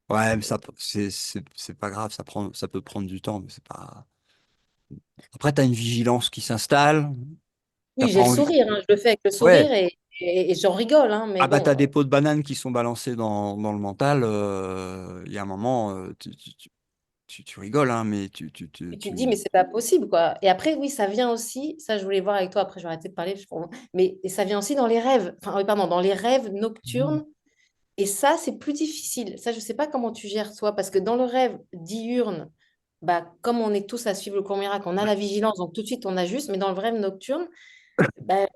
Ouais, mais ça, c'est pas grave, ça peut prendre du temps, mais c'est pas. Après, tu as une vigilance qui s'installe, t'as oui, pas j'ai le envie. sourire, hein, je le fais avec le sourire Ouais. et j'en rigole, hein, mais Ah bah bon. t'as des pots de banane qui sont balancés dans le mental. Il y a un moment, tu rigoles, hein, mais Et tu te dis, mais c'est pas possible, quoi. Et après, oui, ça vient aussi, ça je voulais voir avec toi, après je vais arrêter de parler, mais et ça vient aussi dans les rêves, enfin, oui, pardon, dans les rêves Mhm. nocturnes. Et ça, c'est plus difficile. Ça, je sais pas comment tu gères, toi, parce que dans le rêve diurne, bah, comme on est tous à suivre le cours miracle, on a la vigilance, donc tout de suite on ajuste, mais dans le rêve nocturne, bah,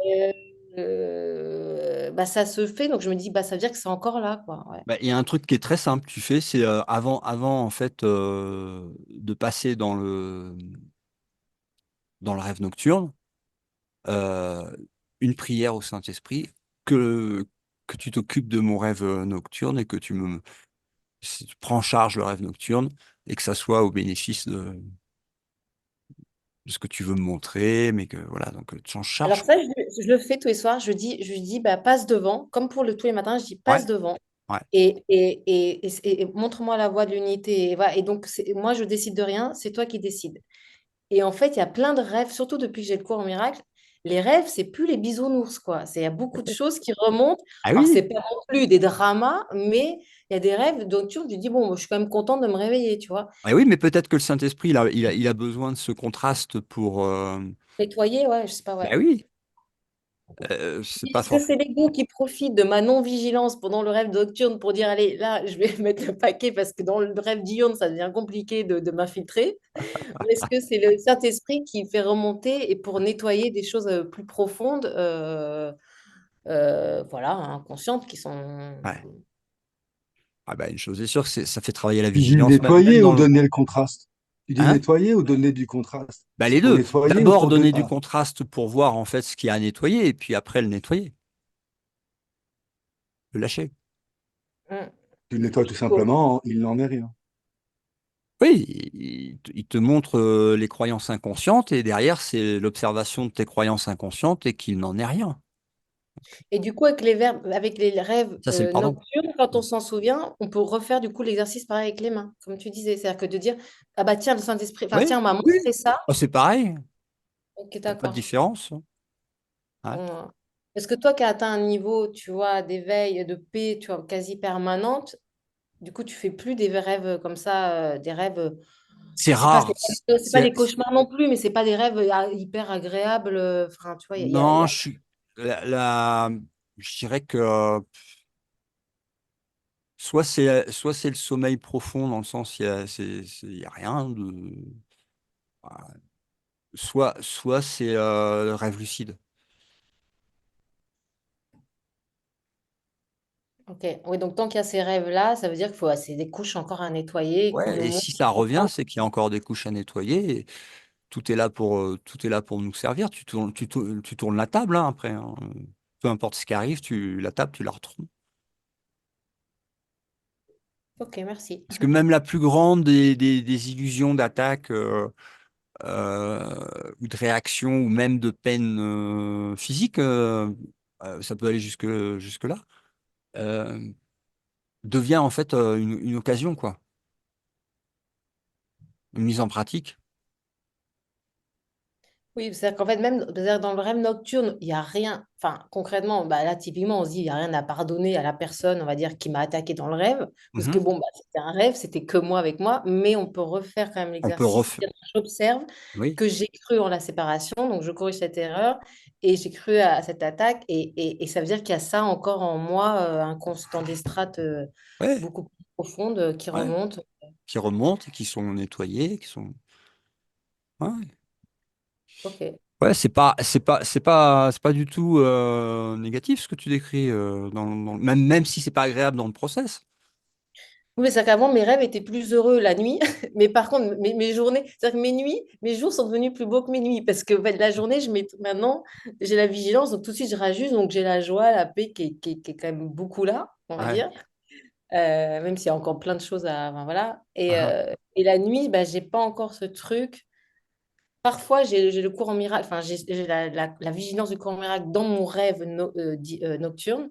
bah, ça se fait, donc je me dis, bah, ça veut dire que c'est encore là, quoi. Ouais. Bah, il y a un truc qui est très simple, tu fais, c'est avant en fait de passer dans le rêve nocturne, euh, une prière au Saint-Esprit, que, que tu t'occupes de mon rêve nocturne et que tu prends en charge le rêve nocturne et que ça soit au bénéfice de ce que tu veux me montrer, mais que voilà, donc tu en Alors charges, ça, quoi. je le fais tous les soirs, je dis, bah, passe devant, comme pour le tous les matins, je dis, Ouais, passe devant. ouais. Et montre-moi la voie de l'unité. Et, voilà. Et donc, moi, je décide de rien, c'est toi qui décides. Et en fait, il y a plein de rêves, surtout depuis que j'ai le cours en miracle. Les rêves, c'est plus les bisounours, quoi. Il y a beaucoup de choses qui remontent. Ah Alors, c'est oui, pas non plus des dramas, mais il y a des rêves dont tu te dis, bon, moi, je suis quand même contente de me réveiller, tu vois. ah oui, mais peut-être que le Saint-Esprit, il a besoin de ce contraste pour. Nettoyer, ouais, je sais pas, Bah ouais. oui, c'est pas Est-ce que fort. c'est l'ego qui profite de ma non-vigilance pendant le rêve nocturne pour dire, allez, là, je vais mettre le paquet parce que dans le rêve diurne, ça devient compliqué de m'infiltrer? Ou est-ce que c'est le Saint-Esprit qui fait remonter et pour nettoyer des choses plus profondes, voilà, inconscientes, qui sont... Ouais. Ah bah une chose est sûre, ça fait travailler la Tu dis vigilance, même nettoyer ou dans le. donner le contraste? Tu dis Hein? nettoyer ou donner du contraste? Bah C'est les pour deux. nettoyer ou D'abord pour donner du donner? contraste pour voir en fait ce qu'il y a à nettoyer, et puis après le nettoyer, le lâcher. Mm. Tu le nettoies tout Cool. simplement, il n'en est rien. Oui, il te montre les croyances inconscientes, et derrière, c'est l'observation de tes croyances inconscientes et qu'il n'en est rien. Et du coup, avec les rêves Ça, c'est le pardon. nocturnes, quand on s'en souvient, on peut refaire du coup l'exercice pareil avec les mains, comme tu disais. C'est-à-dire que de dire, ah bah tiens, le Saint-Esprit, enfin Oui, tiens, on m'a oui. montré ça. Ah, c'est pareil, il Ok, n'y a pas de d'accord. différence. Ouais. Bon. Parce que toi qui as atteint un niveau, tu vois, d'éveil, de paix, tu vois, quasi permanente, du coup, tu fais plus des rêves comme ça, des rêves, C'est je sais pas, rare. c'est pas des cauchemars non plus, mais c'est pas des rêves hyper agréables. Enfin, tu vois, Non, je dirais que soit c'est le sommeil profond dans le sens il y a rien de, soit c'est le rêve lucide. Ok, oui, donc tant qu'il y a ces rêves-là, ça veut dire qu'il faut c'est des couches encore à nettoyer, qu'on Ouais, nous et montre si ça revient, ensemble. c'est qu'il y a encore des couches à nettoyer. Et tout est là pour nous servir. Tu tournes la table hein, après. Hein. Peu importe ce qui arrive, la table, tu la retournes. Ok, merci. Parce que même la plus grande des illusions d'attaque ou de réaction ou même de peine physique, ça peut aller jusque-là, euh, devient en fait une occasion, quoi. Une mise en pratique. Oui, c'est-à-dire qu'en fait, même c'est-à-dire dans le rêve nocturne, il n'y a rien. Enfin, concrètement, bah, là, typiquement, on se dit, il n'y a rien à pardonner à la personne, on va dire, qui m'a attaqué dans le rêve. Parce que Mhm. bon, bah, c'était un rêve, c'était que moi avec moi, mais on peut refaire quand même On peut l'exercice. refaire. J'observe Oui, que j'ai cru en la séparation, donc je corrige cette erreur, et j'ai cru à cette attaque, et ça veut dire qu'il y a ça encore en moi, un constant des strates ouais, beaucoup plus profondes qui ouais. remontent. Qui remontent, qui sont nettoyés, qui sont. Ouais, Ok. ouais, c'est pas du tout négatif ce que tu décris, même si c'est pas agréable dans le process. Oui, mais c'est qu'avant, mes rêves étaient plus heureux la nuit. Mais par contre, mes journées, c'est-à-dire que mes nuits, mes jours sont devenus plus beaux que mes nuits. Parce que en fait, la journée, maintenant, j'ai la vigilance. Donc tout de suite, je rajuste. Donc j'ai la joie, la paix qui est quand même beaucoup là, on va Ouais. dire. Même s'il y a encore plein de choses à. Enfin, voilà. Ah, Et la nuit, bah, j'ai pas encore ce truc. Parfois, j'ai le cours en miracle. Enfin, j'ai la vigilance du cours en miracle dans mon rêve nocturne.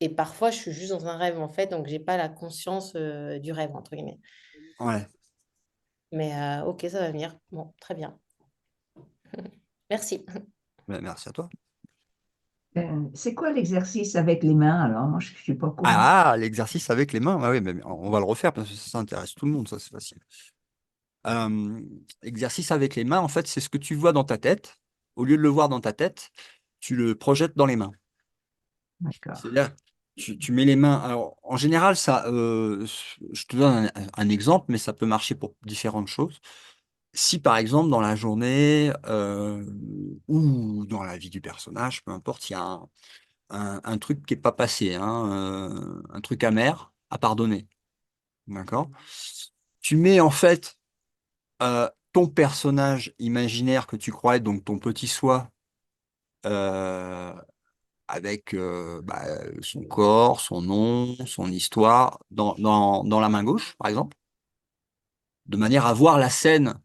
Et parfois, je suis juste dans un rêve, en fait. Donc, j'ai pas la conscience du rêve, entre guillemets. ouais. Mais ok, ça va venir. Bon, très bien. Merci. Ouais, merci à toi. C'est quoi l'exercice avec les mains alors? Moi, je ne suis pas au courant. Ah, l'exercice avec les mains. Ah oui, mais on va le refaire parce que ça intéresse tout le monde, ça c'est facile. Euh, Exercice avec les mains, en fait, c'est ce que tu vois dans ta tête. Au lieu de le voir dans ta tête, tu le projettes dans les mains. D'accord. C'est-à-dire, tu mets les mains. Alors, en général, je te donne un exemple, mais ça peut marcher pour différentes choses. Si, par exemple, dans la journée ou dans la vie du personnage, peu importe, il y a un truc qui n'est pas passé, hein, un truc amer à pardonner. D'accord? Tu mets en fait ton personnage imaginaire que tu crois être, donc ton petit soi, euh, avec son corps, son nom, son histoire, dans la main gauche, par exemple, de manière à voir la scène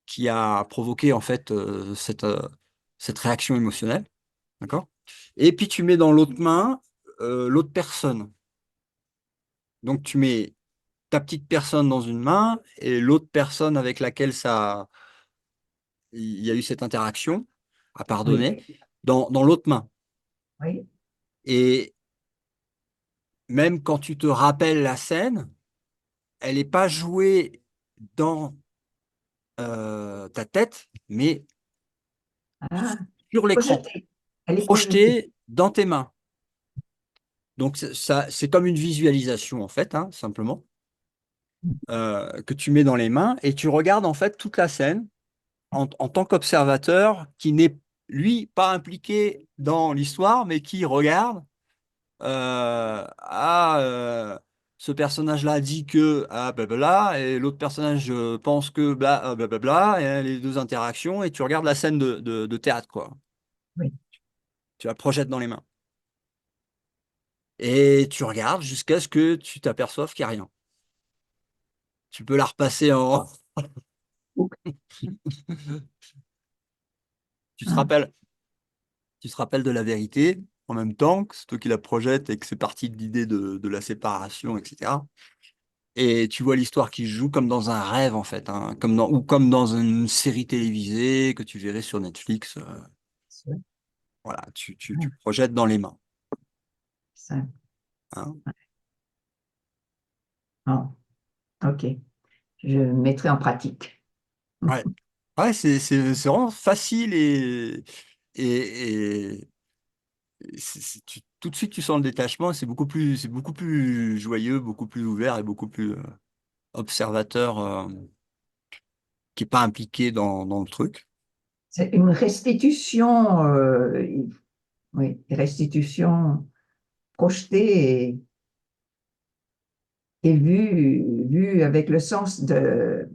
qui a provoqué en fait cette réaction émotionnelle. D'accord? Et puis tu mets dans l'autre main l'autre personne. Donc tu mets ta petite personne dans une main et l'autre personne avec laquelle il y a eu cette interaction à Oui, pardonner dans l'autre main. oui. Et même quand tu te rappelles la scène, elle n'est pas jouée dans ta tête, mais Ah, sur l'écran, projetée. Elle est projetée. projetée dans tes mains. Donc c'est comme une visualisation en fait, hein, simplement, que tu mets dans les mains et tu regardes en fait toute la scène en tant qu'observateur qui n'est lui pas impliqué dans l'histoire, mais qui regarde ce personnage-là dit que blablabla, et l'autre personnage pense que blablabla, et les deux interactions, et tu regardes la scène de théâtre, quoi. Oui. Tu la projettes dans les mains. Et tu regardes jusqu'à ce que tu t'aperçoives qu'il n'y a rien. Tu peux la repasser en. Ouh. Tu te Ah, rappelles, tu te rappelles de la vérité en même temps que c'est toi qui la projette et que c'est parti de l'idée de la séparation, etc. Et tu vois l'histoire qui se joue comme dans un rêve, en fait, hein, ou comme dans une série télévisée que tu verrais sur Netflix. c'est Voilà, tu ah, projettes dans les mains. ça. Hein. Ah, ok. Je mettrai en pratique. Ouais, ouais c'est vraiment facile et tout de suite tu sens le détachement. C'est beaucoup plus joyeux, beaucoup plus ouvert et beaucoup plus observateur qui n'est pas impliqué dans le truc. C'est une restitution, oui, restitution projetée et vue avec le sens de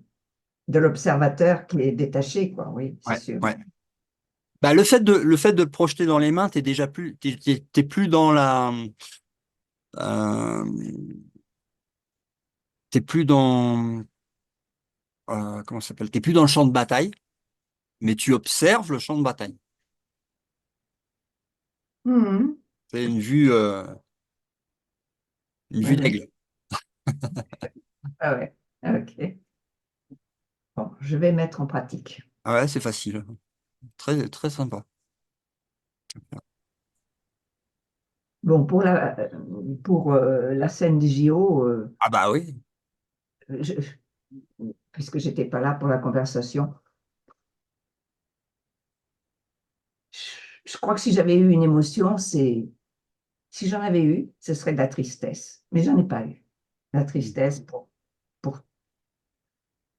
l'observateur qui est détaché, quoi. Oui, c'est Ouais, sûr. ouais. Bah, le fait de le projeter dans les mains, t'es plus dans euh, t'es plus dans, comment ça s'appelle? T'es plus dans le champ de bataille, mais tu observes le champ de bataille. Mhm. C'est une Oui, vue oui. d'aigle. Ah ouais. Ok. Bon, je vais mettre en pratique. Ah ouais, c'est facile. Très, très sympa. Bon, pour la scène des JO, Ah bah oui. je- puisque j'étais pas là pour la conversation, je crois que si j'avais eu une émotion, si j'en avais eu, ce serait de la tristesse. Mais j'en ai pas eu. La tristesse pour, pour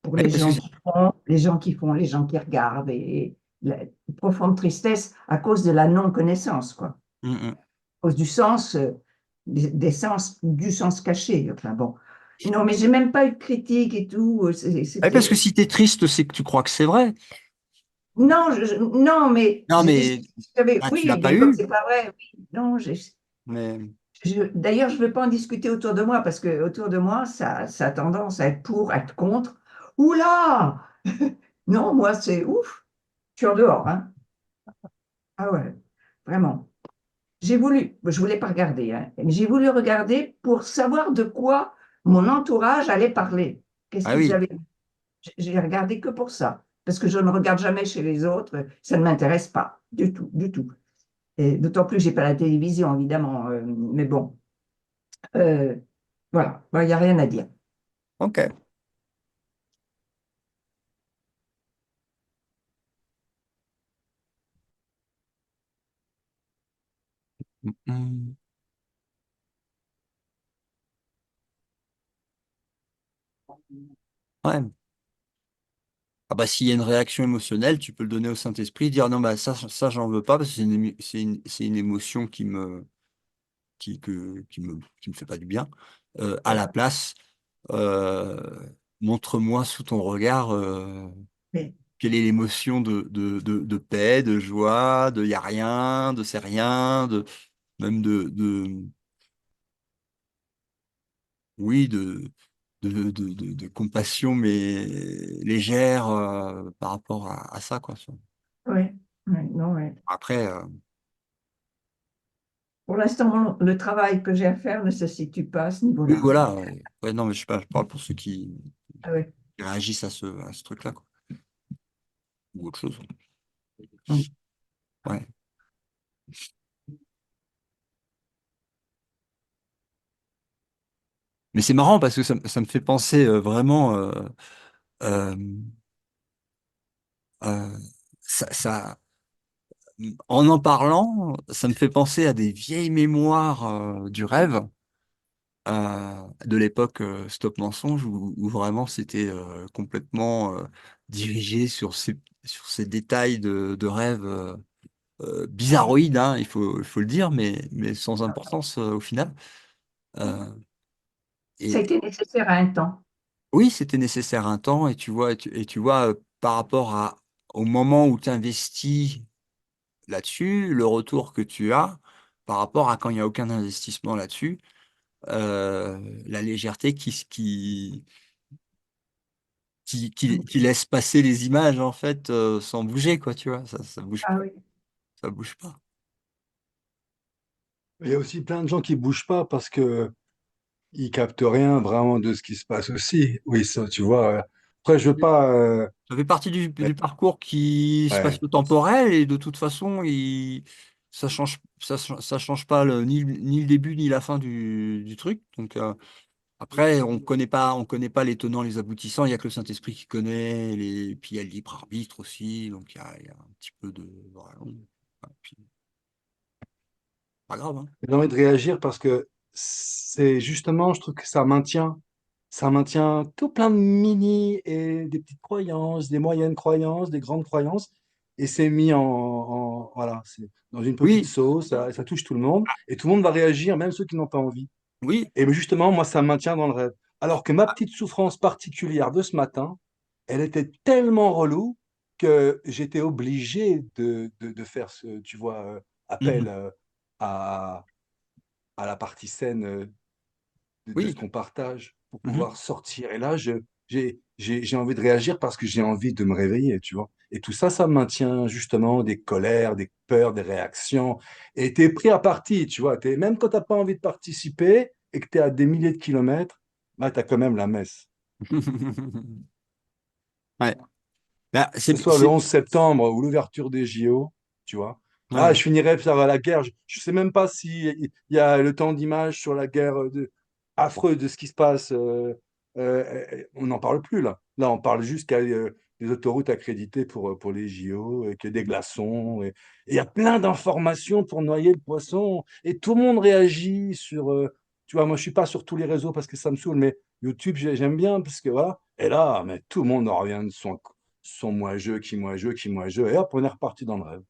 Ouais, les parce que gens qui font, les gens qui font, les gens qui regardent, et la profonde tristesse à cause de la non-connaissance, quoi. Mm, mm. À cause du sens, des sens, du sens caché. Enfin bon. Non, mais j'ai même pas eu de critique et tout. Ouais, parce que C'était. si t'es triste, c'est que tu crois que c'est vrai. Non, non, mais Non, mais ah, tu l'as oui, pas bien sûr que eu. c'est pas vrai. Oui, non, Mais d'ailleurs, je ne veux pas en discuter autour de moi parce que autour de moi, ça a tendance à être pour, à être contre. Oula! Non, moi, c'est ouf. Je suis en dehors, hein. Ah ouais, vraiment. Je voulais pas regarder, hein, mais j'ai voulu regarder pour savoir de quoi mon entourage allait parler. Qu'est-ce ah qu'ils oui. avaient. J'ai regardé que pour ça, parce que je ne regarde jamais chez les autres. Ça ne m'intéresse pas du tout, du tout. Et d'autant plus que j'ai pas la télévision, évidemment. Mais bon, euh, voilà, il n'y a rien à dire. Ok. Mm, mm. Ouais. Ah bah s'il y a une réaction émotionnelle, tu peux le donner au Saint-Esprit, dire non bah ça j'en veux pas parce que c'est une émotion qui me fait pas du bien. À la place, euh, montre-moi sous ton regard Mais quelle est l'émotion de paix, de joie, de y a rien, de c'est rien, de même oui, de compassion, mais légère par rapport à ça, quoi. ouais, ouais, non, ouais. Après, Pour l'instant, le travail que j'ai à faire ne se situe pas à ce oui, niveau-là. voilà. Ouais, non, mais je parle pour ceux Ah ouais. qui réagissent à ce truc-là, quoi. Ou autre chose. Mm. Ouais. Mais c'est marrant parce que ça me fait penser vraiment, euh, euh, ça, en parlant, ça me fait penser à des vieilles mémoires du rêve. De l'époque Stop Mensonge où vraiment c'était complètement dirigé sur ces détails de rêve bizarroïdes, hein, il faut le dire, mais sans importance au final. Euh, Ça a et été nécessaire à un temps. oui, c'était nécessaire un temps, et tu vois, et tu vois par rapport au moment où tu investis là-dessus, le retour que tu as par rapport à quand il n'y a aucun investissement là-dessus, la légèreté qui laisse passer les images en fait sans bouger quoi tu vois Ah oui. ça bouge pas. Il y a aussi plein de gens qui bougent pas parce que ils captent rien vraiment de ce qui se passe aussi. Oui, ça, tu vois. Après, je veux pas. Ça fait partie Mais- du parcours qui ouais. spatio-temporel et de toute façon ça change pas ni le début ni la fin du truc donc après on connaît pas les tenants les aboutissants il y a que le Saint-Esprit qui connaît les puis il y a le libre arbitre aussi donc il y a un petit peu de voilà, puis pas grave hein. J'ai envie de réagir parce que c'est justement, je trouve que ça maintient tout plein de mini et des petites croyances, des moyennes croyances, des grandes croyances, et c'est mis voilà, c'est dans une petite Oui, sauce, ça touche tout le monde, et tout le monde va réagir, même ceux qui n'ont pas envie. oui. Et ben justement, moi, ça me maintient dans le rêve. Alors que ma petite souffrance particulière de ce matin, elle était tellement relou que j'étais obligé de faire ce, tu vois, appel Mhm. à, à la partie saine de ce Oui. qu'on partage pour Mhm. pouvoir sortir. Et là, j'ai envie de réagir parce que j'ai envie de me réveiller, tu vois. Et tout ça, ça maintient justement des colères, des peurs, des réactions. Et tu es pris à partie, tu vois. Même quand tu n'as pas envie de participer et que tu es à des milliers de kilomètres, bah, tu as quand même la messe. Ouais. Bah, Que ce soit le 11 septembre ou l'ouverture des JO, tu vois. ouais, Ah, ouais. je finirai par la guerre. Je sais même pas si il y a le temps d'image sur la guerre affreux de ce qui se passe. On n'en parle plus là. Là, on parle juste qu'il y a des autoroutes accréditées pour les JO, et qu'il y a des glaçons. Et il y a plein d'informations pour noyer le poisson. Et tout le monde réagit sur. Tu vois, moi, je suis pas sur tous les réseaux parce que ça me saoule, mais YouTube, j'aime bien parce que voilà. Et là, mais tout le monde en revient de son moi-je, qui moi-je, qui moi-je. Et hop, on est reparti dans le rêve.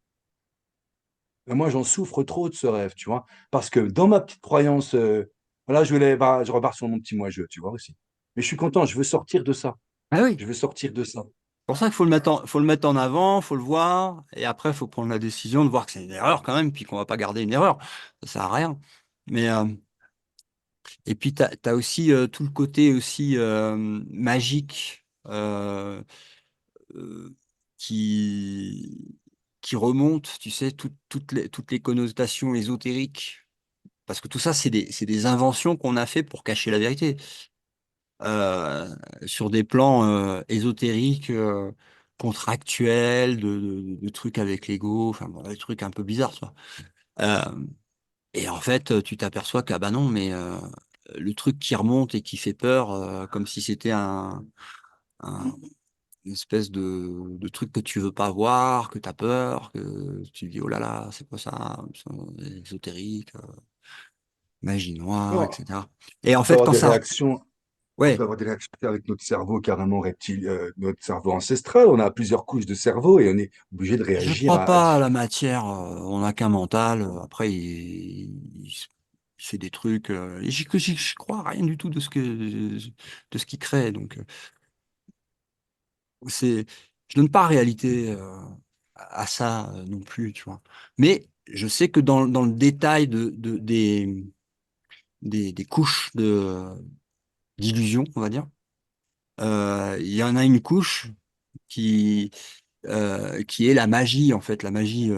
Et moi, j'en souffre trop de ce rêve, tu vois. Parce que dans ma petite croyance, voilà, je repars sur mon petit moi-je, tu vois aussi. Mais je suis content, je veux sortir de ça. Ah oui, Je veux sortir de ça. c'est pour ça qu'il faut le mettre en avant, faut le voir, et après, il faut prendre la décision de voir que c'est une erreur quand même, puis qu'on va pas garder une erreur. Ça sert à rien. Mais, et puis, tu as, aussi tout le côté aussi magique euh, qui, qui remonte, tu sais, toutes les connotations ésotériques. Parce que tout ça, c'est des inventions qu'on a fait pour cacher la vérité. euh, sur des plans ésotériques, contractuels, de trucs avec l'ego, enfin bon, des trucs un peu bizarres, tu vois. Euh, et en fait, tu t'aperçois que, ah bah non, mais le truc qui remonte et qui fait peur, comme si c'était un- une espèce de truc que tu veux pas voir, que tu as peur, que tu dis, oh là là, c'est quoi ça, c'est ésotérique, magie noire, Non, etc. Et en on peut fait, avoir quand des ça... réactions. On peut Ouais, avoir des réactions avec notre cerveau carrément reptilien, notre cerveau ancestral. On a plusieurs couches de cerveau et on est obligé de je réagir crois à pas à la différents. matière. On n'a qu'un mental. Après, il fait des trucs. Et j'y crois à rien du tout de ce qu'il crée. Donc, c'est, je donne pas réalité à ça non plus, tu vois. Mais je sais que dans le détail des couches d'illusion, on va dire, il y en a une couche qui est la magie, en fait, la magie,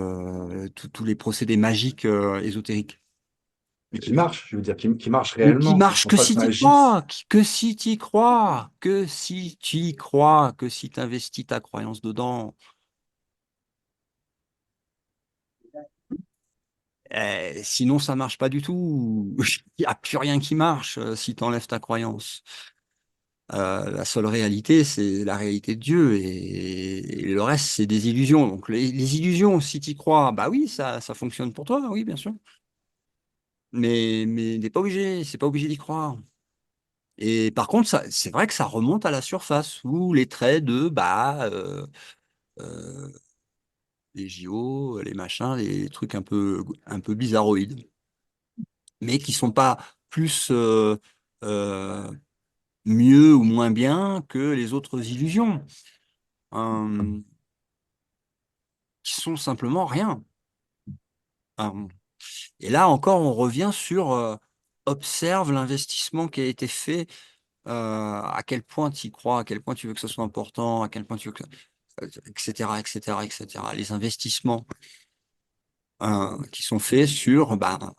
tous les procédés magiques ésotériques. Mais qui marchent, je veux dire, qui marchent Mais qui réellement, qui ne marche sont que pas de si tu magie. crois, que si tu crois, que si tu y crois, que si tu investis ta croyance dedans. Sinon, ça marche pas du tout. Il n'y a plus rien qui marche si tu enlèves ta croyance. La seule réalité, c'est la réalité de Dieu et le reste, c'est des illusions. Donc, les illusions, si tu y crois, bah oui, ça fonctionne pour toi, oui, bien sûr. Mais n'est pas obligé, c'est pas obligé d'y croire. Et par contre, c'est vrai que ça remonte à la surface où les traits de bah euh, les JO, les machins, les trucs un peu bizarroïdes, mais qui sont pas plus euh, mieux ou moins bien que les autres illusions, euh, qui sont simplement rien. Euh, et là encore, on revient sur observe l'investissement qui a été fait, à quel point tu y crois, à quel point tu veux que ce soit important, à quel point tu veux que, etc., etc., etc. Les investissements qui sont faits sur bah,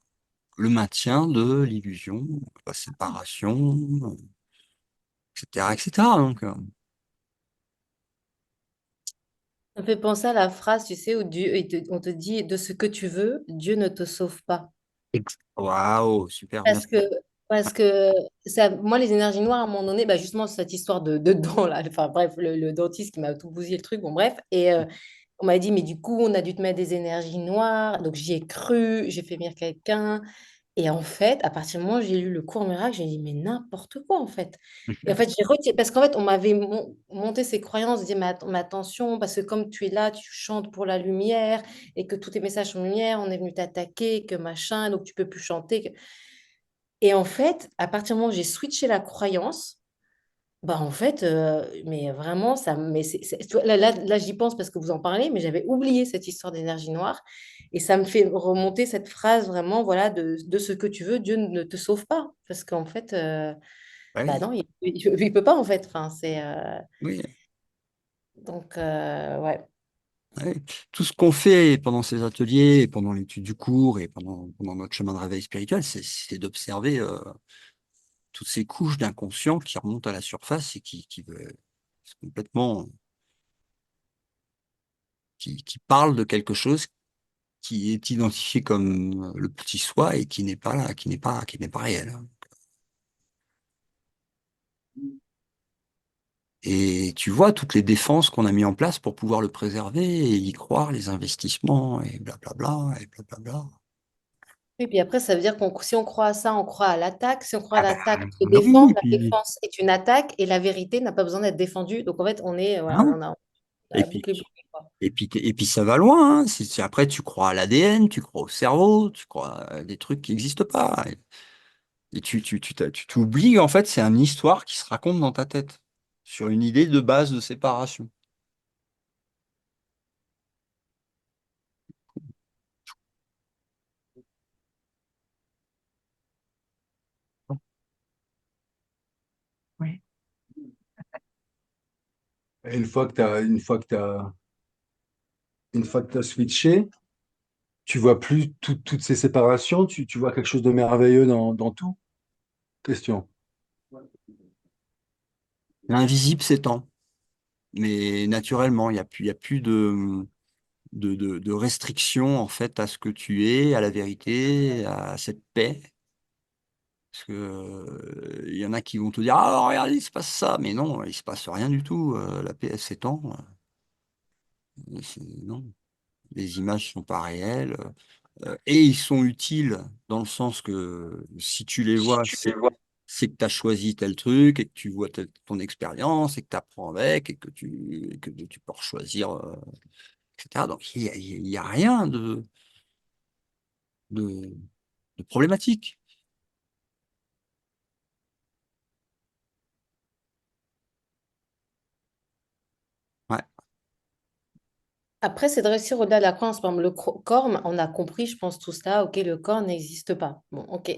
le maintien de l'illusion, la séparation, etc., etc. Donc, Ça me fait penser à la phrase, tu sais, où on te dit de ce que tu veux, Dieu ne te sauve pas. waouh, super bien. Parce que, parce que ça, moi, les énergies noires, à un moment donné, bah justement, cette histoire de dents, là, enfin bref, le dentiste qui m'a tout bousillé le truc, bon, bref. Et on m'a dit, mais du coup, on a dû te mettre des énergies noires. Donc, j'y ai cru, j'ai fait venir quelqu'un. Et en fait, à partir du moment où j'ai lu le cours miracle, j'ai dit, mais n'importe quoi, en fait. Et en fait, j'ai retiré, parce qu'en fait, on m'avait monté ces croyances, de dire, mais attention, parce que comme tu es là, tu chantes pour la lumière, et que tous tes messages sont lumière, on est venu t'attaquer, que machin, donc tu peux plus chanter. Et en fait, à partir du moment où j'ai switché la croyance, bah en fait, mais vraiment, tu vois, là, j'y pense parce que vous en parlez, mais j'avais oublié cette histoire d'énergie noire. Et ça me fait remonter cette phrase vraiment, voilà, de ce que tu veux, Dieu ne te sauve pas. Parce qu'en fait, bah Oui, non, il peut pas, en fait. Enfin, oui, donc, ouais. oui. Tout ce qu'on fait pendant ces ateliers, et pendant l'étude du cours et pendant notre chemin de réveil spirituel, c'est d'observer toutes ces couches d'inconscient qui remontent à la surface et qui veulent c'est complètement qui parle de quelque chose qui est identifié comme le petit soi et qui n'est pas là, qui n'est pas réel. Et tu vois toutes les défenses qu'on a mis en place pour pouvoir le préserver et y croire, les investissements et blablabla et blablabla. Et puis après, ça veut dire qu'on si on croit à ça, on croit à l'attaque. Si on croit à Ah ben l'attaque, on se oui, défend. et La puis, défense est une attaque et la vérité n'a pas besoin d'être défendue. Donc en fait, on est, voilà, hein, on et a puis, bouclé, bouclé, quoi. et puis ça va loin. Hein. Après, tu crois à l'ADN, tu crois au cerveau, tu crois à des trucs qui n'existent pas. Et tu t'oublies, en fait, c'est une histoire qui se raconte dans ta tête sur une idée de base de séparation. Oui. Et une fois que tu as switché, tu vois plus toutes ces séparations, tu vois quelque chose de merveilleux dans tout. Question. L'invisible s'étend, mais naturellement, il y a plus de restrictions en fait à ce que tu es, à la vérité, à cette paix. Parce que, il y en a qui vont te dire, ah, regarde, il se passe ça, mais non, il se passe rien du tout. La paix, elle s'étend. Non, les images sont pas réelles. Et ils sont utiles dans le sens que si tu les vois, c'est que tu as choisi tel truc et que tu vois ton expérience et que tu apprends avec et que tu peux choisir, etc. Donc, il y a rien de, de problématique. Ouais. Après, c'est de réussir au-delà de la croyance. Par exemple, corps, on a compris, je pense, tout cela. Ok, le corps n'existe pas. Bon, ok.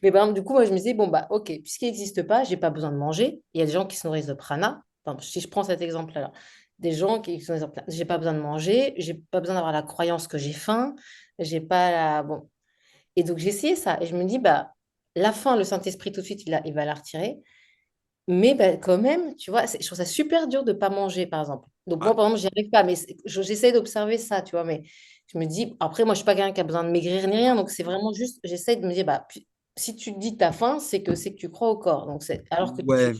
Mais par exemple, du coup, moi, je me disais, bon, bah, ok, puisqu'il n'existe pas, j'ai pas besoin de manger. Il y a des gens qui se nourrissent de prana. Par exemple, si je prends cet exemple-là, des gens qui se nourrissent de prana, j'ai pas besoin de manger, j'ai pas besoin d'avoir la croyance que j'ai faim, j'ai pas la. Bon. Et donc, j'ai essayé ça. Et je me dis, bah, la faim, le Saint-Esprit, tout de suite, il va la retirer. Mais ben, quand même, tu vois, je trouve ça super dur de ne pas manger, par exemple. Donc, Ouais. moi, par exemple, j'y arrive pas, mais j'essaie d'observer ça, tu vois. Mais je me dis, après, moi, je suis pas quelqu'un qui a besoin de maigrir ni rien. Donc, c'est vraiment juste, j'essaie de me dire, bah, si tu te dis que tu as faim, c'est que tu crois au corps. Donc, alors que Ouais,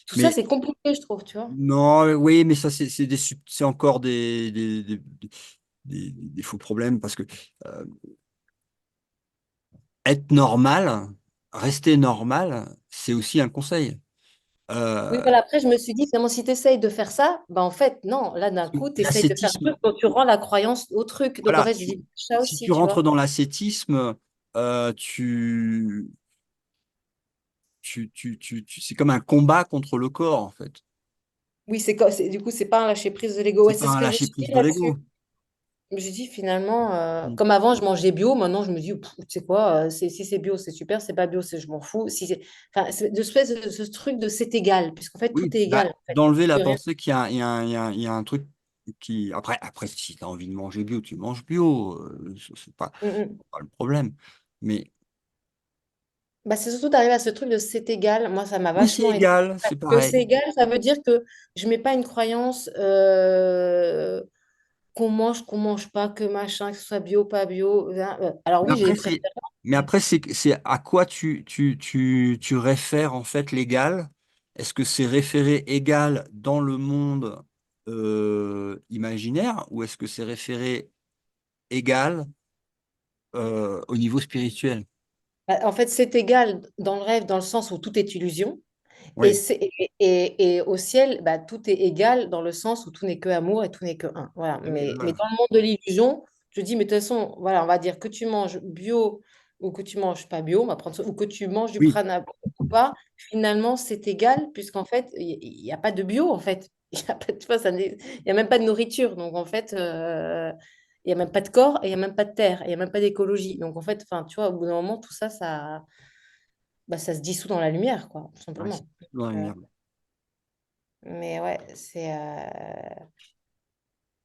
tout ça, mais c'est compliqué, je trouve, tu vois. non, oui, mais ça, c'est encore des faux problèmes parce que euh, être normal, rester normal, c'est aussi un conseil. Oui, Euh, voilà, après, je me suis dit, finalement, si tu essayes de faire ça, bah, en fait, non, là, d'un coup, tu essayes de faire un L'ascétisme, truc dont tu rends la croyance au truc. Donc, en voilà, fait, j'ai dit ça si aussi, tu tu rentres vois. dans l'ascétisme, c'est comme un combat contre le corps, en fait. Oui, du coup, c'est pas un lâcher prise de l'ego. C'est Ouais, pas c'est ce un que je me lâcher suis dit prise de là-dessus. l'ego. J'ai dit finalement, Mm. comme avant, je mangeais bio, maintenant je me dis, pff, tu sais quoi, si c'est bio, c'est super, c'est pas bio, je m'en fous. Si enfin, de ce truc de c'est égal, puisqu'en fait, tout Oui, est bah, égal. En fait. d'enlever la Plus rien. pensée qu'il y a, il y a, il y a un truc qui. Après si tu as envie de manger bio, tu manges bio. C'est Mm, mm. pas le problème. Mais Bah, c'est surtout d'arriver à ce truc de c'est égal. Moi, ça m'a oui, c'est vachement aidé. égal, c'est Que c'est pareil. égal, ça veut dire que je mets pas une croyance qu'on mange pas, que machin, que ce soit bio, pas bio. Alors Mais oui, j'ai après, des c'est, préférences. mais après, c'est à quoi tu réfères en fait l'égal? Est-ce que c'est référé égal dans le monde imaginaire ou est-ce que c'est référé égal au niveau spirituel? Bah, en fait, c'est égal dans le rêve, dans le sens où tout est illusion. Et, Oui, et au ciel, bah, tout est égal dans le sens où tout n'est que amour et tout n'est que un. Voilà. oui, Mais voilà. dans le monde de l'illusion, je dis, mais de toute façon, voilà, on va dire que tu manges bio ou que tu manges pas bio, on va prendre ça, ou que tu manges du Oui, prana ou pas, finalement, c'est égal, puisqu'en fait, il n'y a pas de bio, en fait. Il n'y a pas de, tu vois, il y a même pas de nourriture. Donc, en fait, il n'y a même pas de corps et il n'y a même pas de terre, et il n'y a même pas d'écologie. Donc, en fait, enfin, tu vois, au bout d'un moment, tout ça, bah, ça se dissout dans la lumière, quoi, tout ouais, c'est simplement. dans la Euh, lumière. mais ouais,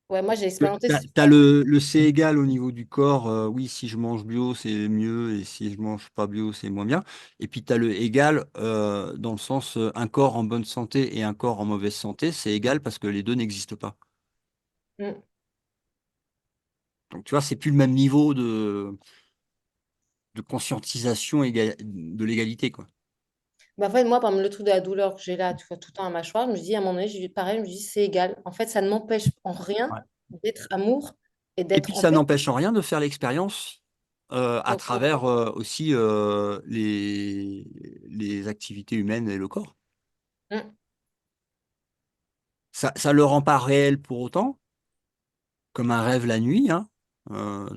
ouais, moi j'ai expérimenté T'as, ce truc. t'as le C égal au niveau du corps. Oui, si je mange bio, c'est mieux, et si je mange pas bio, c'est moins bien. Et puis tu as le égal dans le sens un corps en bonne santé et un corps en mauvaise santé, c'est égal parce que les deux n'existent pas. Mm. Donc, tu vois, c'est plus le même niveau de conscientisation de l'égalité, quoi. Bah, en fait, moi, par exemple, le truc de la douleur que j'ai là, tu vois, tout le temps à ma mâchoire, je me dis, à un moment donné, pareil, je me dis, c'est égal. En fait, ça ne m'empêche en rien Ouais. d'être amour et Et puis, d'être en ça paix. n'empêche en rien de faire l'expérience à Donc, travers aussi les activités humaines et le corps. mm. Ça ne le rend pas réel pour autant, comme un rêve la nuit, hein.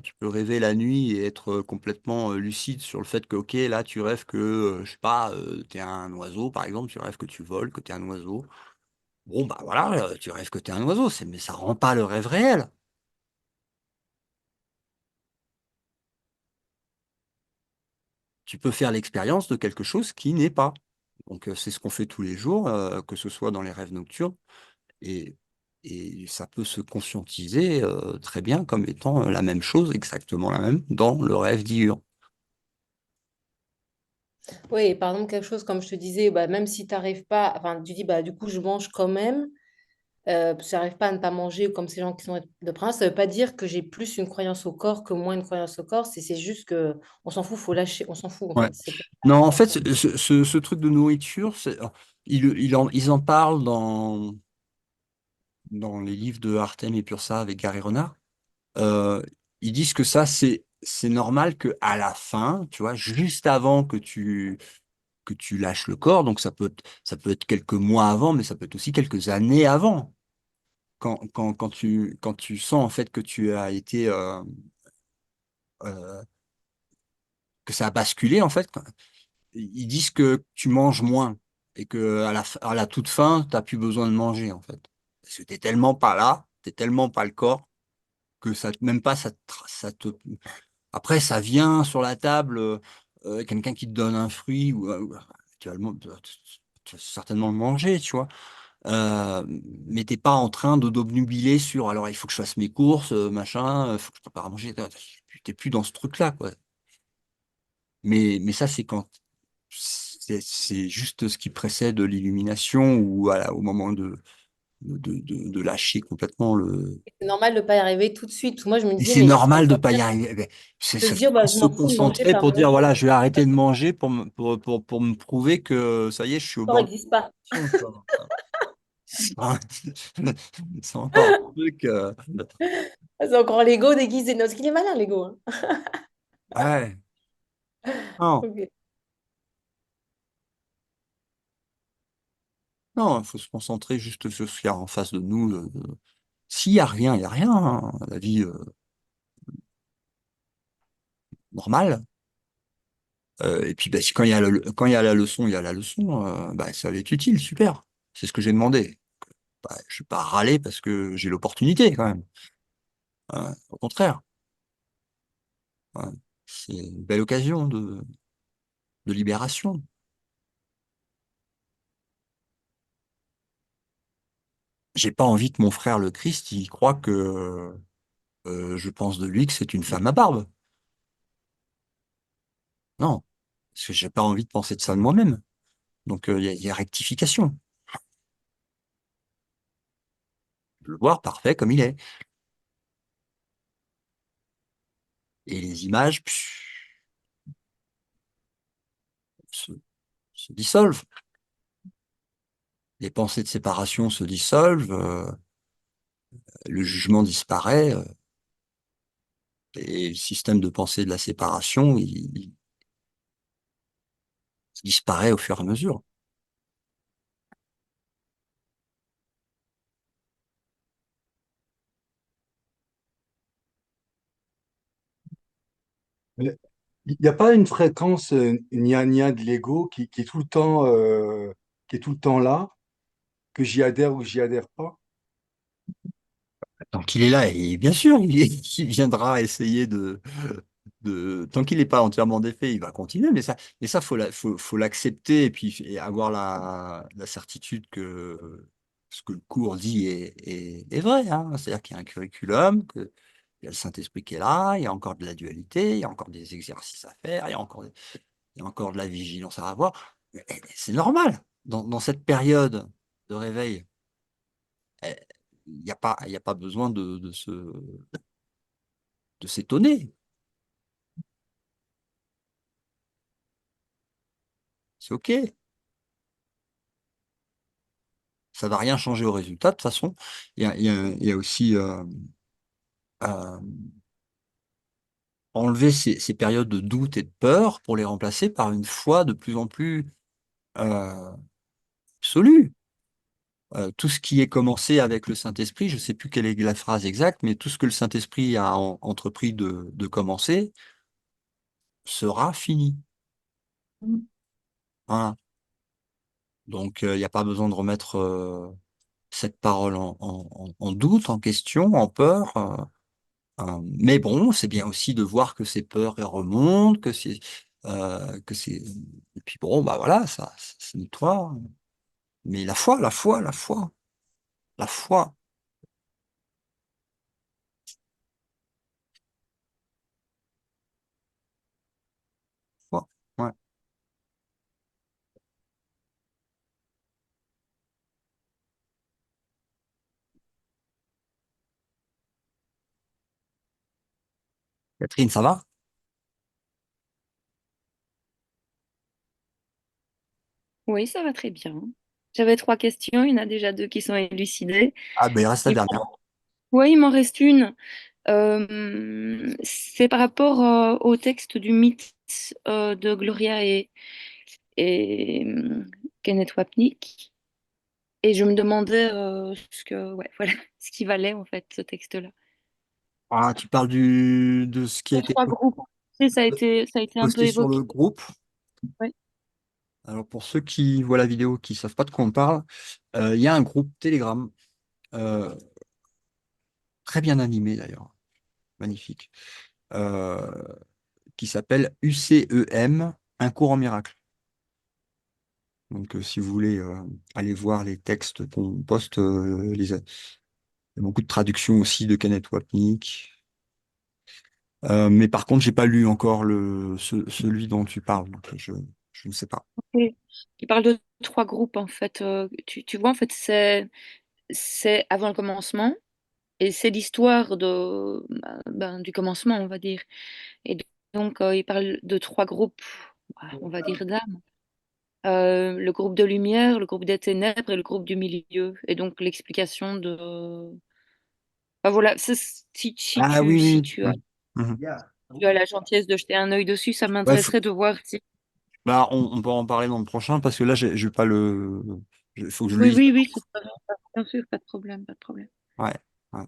Tu peux rêver la nuit et être complètement lucide sur le fait que, ok, là, tu rêves que, je sais pas, tu es un oiseau, par exemple, tu rêves que tu voles, que tu es un oiseau. Bon, bah voilà, tu rêves que tu es un oiseau, mais ça rend pas le rêve réel. Tu peux faire l'expérience de quelque chose qui n'est pas. Donc, c'est ce qu'on fait tous les jours, que ce soit dans les rêves nocturnes, et, et ça peut se conscientiser très bien comme étant la même chose, exactement la même, dans le rêve diurne. Oui, et par exemple, quelque chose comme je te disais, bah, même si tu n'arrives pas, enfin, tu dis, bah, du coup, je mange quand même, parce que j'arrive pas à ne pas manger, ou comme ces gens qui sont de prince, ça veut pas dire que j'ai plus une croyance au corps que moins une croyance au corps, c'est juste que on s'en fout, faut lâcher, on s'en fout, en Ouais. fait. C'est pas Non, en fait, important. ce truc de nourriture, ils en parlent dans les livres de Artem et Pursa avec Gary Renard. Euh, Ils disent que ça, c'est normal que à la fin, tu vois, juste avant que tu lâches le corps, donc ça peut être quelques mois avant, mais ça peut être aussi quelques années avant, quand tu sens en fait que tu as été, euh, que ça a basculé en fait, ils disent que tu manges moins et que à la toute fin, tu n'as plus besoin de manger en fait. Parce que tu n'es tellement pas là, tu n'es tellement pas le corps que même pas ça te. Après, ça vient sur la table, quelqu'un qui te donne un fruit, tu vas, tu vas certainement le manger, tu vois. Mais t'es pas en train d'obnubiler sur alors il faut que je fasse mes courses, machin, il faut que je prépare à manger. T'es plus dans ce truc-là, quoi. Mais ça, c'est quand c'est juste ce qui précède l'illumination ou voilà, au moment de lâcher complètement le. C'est normal de ne pas y arriver tout de suite. Moi, je me Et disais, c'est mais il faut normal de quand pas y même arriver. se Ça fait dire, pas bah, je se m'en fous de manger, concentrer faire pour mon dire truc. voilà, je vais arrêter de manger pour me prouver que ça y est, je suis au Le corps bord de n'existe pas. l'extinction, tu vois. C'est encore un truc. C'est encore l'ego déguisé. Non, parce qu'il est malin, l'ego, hein. Ouais. Non, Ok. non, il faut se concentrer juste sur ce qu'il y a en face de nous. S'il y a rien, il y a rien, hein. La vie normale. Et puis bah, quand il y a quand il y a la leçon, il y a la leçon. Bah, ça va être utile, super. C'est ce que j'ai demandé. Bah, je vais pas râler parce que j'ai l'opportunité quand même. Au contraire. Ouais. C'est une belle occasion de libération. J'ai pas envie que mon frère le Christ, il croit que je pense de lui que c'est une femme à barbe. Non, parce que j'ai pas envie de penser de ça de moi-même. Donc il y a rectification. Le voir parfait comme il est. Et les images se, se dissolvent. Les pensées de séparation se dissolvent, le jugement disparaît, et le système de pensée de la séparation, il disparaît au fur et à mesure. Mais il n'y a pas une fréquence gna-gna de l'ego qui est tout le temps, qui est tout le temps là, que j'y adhère ou que j'y adhère pas. Tant qu'il est là, et bien sûr, il viendra essayer tant qu'il n'est pas entièrement défait, il va continuer, mais ça faut l'accepter et puis et avoir la certitude que ce que le cours dit est vrai, hein. C'est-à-dire qu'il y a un curriculum, qu'il y a le Saint-Esprit qui est là, il y a encore de la dualité, il y a encore des exercices à faire, il y a encore de la vigilance à avoir. C'est normal dans cette période de réveil. il y a pas besoin de s'étonner. C'est OK. Ça va rien changer au résultat. De toute façon, il y a aussi euh, enlever ces périodes de doute et de peur pour les remplacer par une foi de plus en plus euh, absolue. Tout ce qui est commencé avec le Saint-Esprit, je ne sais plus quelle est la phrase exacte, mais tout ce que le Saint-Esprit a entrepris de commencer sera fini. Mm. Voilà. Donc, il n'y a pas besoin de remettre cette parole en doute, en question, en peur. Mais bon, c'est bien aussi de voir que ces peurs elles remontent, que c'est. Et puis bon, bah voilà, ça se nettoie. Mais la foi. Foi. Ouais. Catherine, ça va? Oui, ça va très bien. J'avais trois questions, il y en a déjà deux qui sont élucidées. Ah, ben il reste la dernière. Oui, il m'en reste une. C'est par rapport au texte du mythe de Gloria et Kenneth Wapnick. Et je me demandais ouais, voilà, ce qui valait en fait ce texte-là. Ah, tu parles de ce qui a Les été trois groupes, tu sais, ça a été un peu posté sur évoqué. le groupe. Ouais. Alors, pour ceux qui voient la vidéo, qui ne savent pas de quoi on parle, il y a un groupe Telegram, euh, très bien animé d'ailleurs, magnifique, euh, qui s'appelle UCEM, un cours en miracle. Donc, si vous voulez aller voir les textes qu'on poste, il y a beaucoup de traductions aussi de Kenneth Wapnick. Mais par contre, j'ai pas lu encore celui dont tu parles, donc je ne sais pas. Ok. Il parle de trois groupes en fait. Tu vois, en fait, c'est avant le commencement. Et c'est l'histoire du commencement, on va dire. Et donc, il parle de trois groupes, on va dire d'âmes. Le groupe de lumière, le groupe des ténèbres et le groupe du milieu. Et donc, l'explication de... Enfin, voilà, Ah oui, si oui. tu as, Mhm. Mhm. tu as la gentillesse de jeter un œil dessus, ça Ouais, m'intéresserait de voir si... bah, on peut en parler dans le prochain parce que là, je vais pas le. Il faut que je le Oui, lise. oui, oui, c'est pas- bien sûr, pas de problème, pas de problème. Ouais, ouais.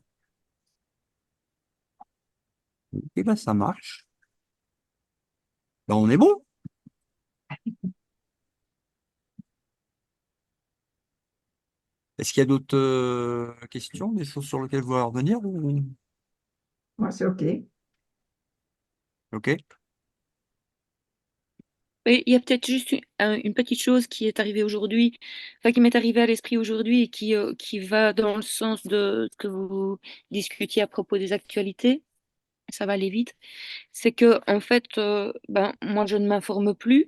Et ben, ça marche. Ben, on est bon. Est-ce qu'il y a d'autres questions, des choses sur lesquelles vous voulez revenir Moi, c'est OK. Ok. Et il y a peut-être juste une petite chose qui est arrivée aujourd'hui, enfin qui m'est arrivée à l'esprit aujourd'hui et qui va dans le sens de ce que vous discutiez à propos des actualités. Ça va aller vite. C'est que en fait, ben, moi je ne m'informe plus.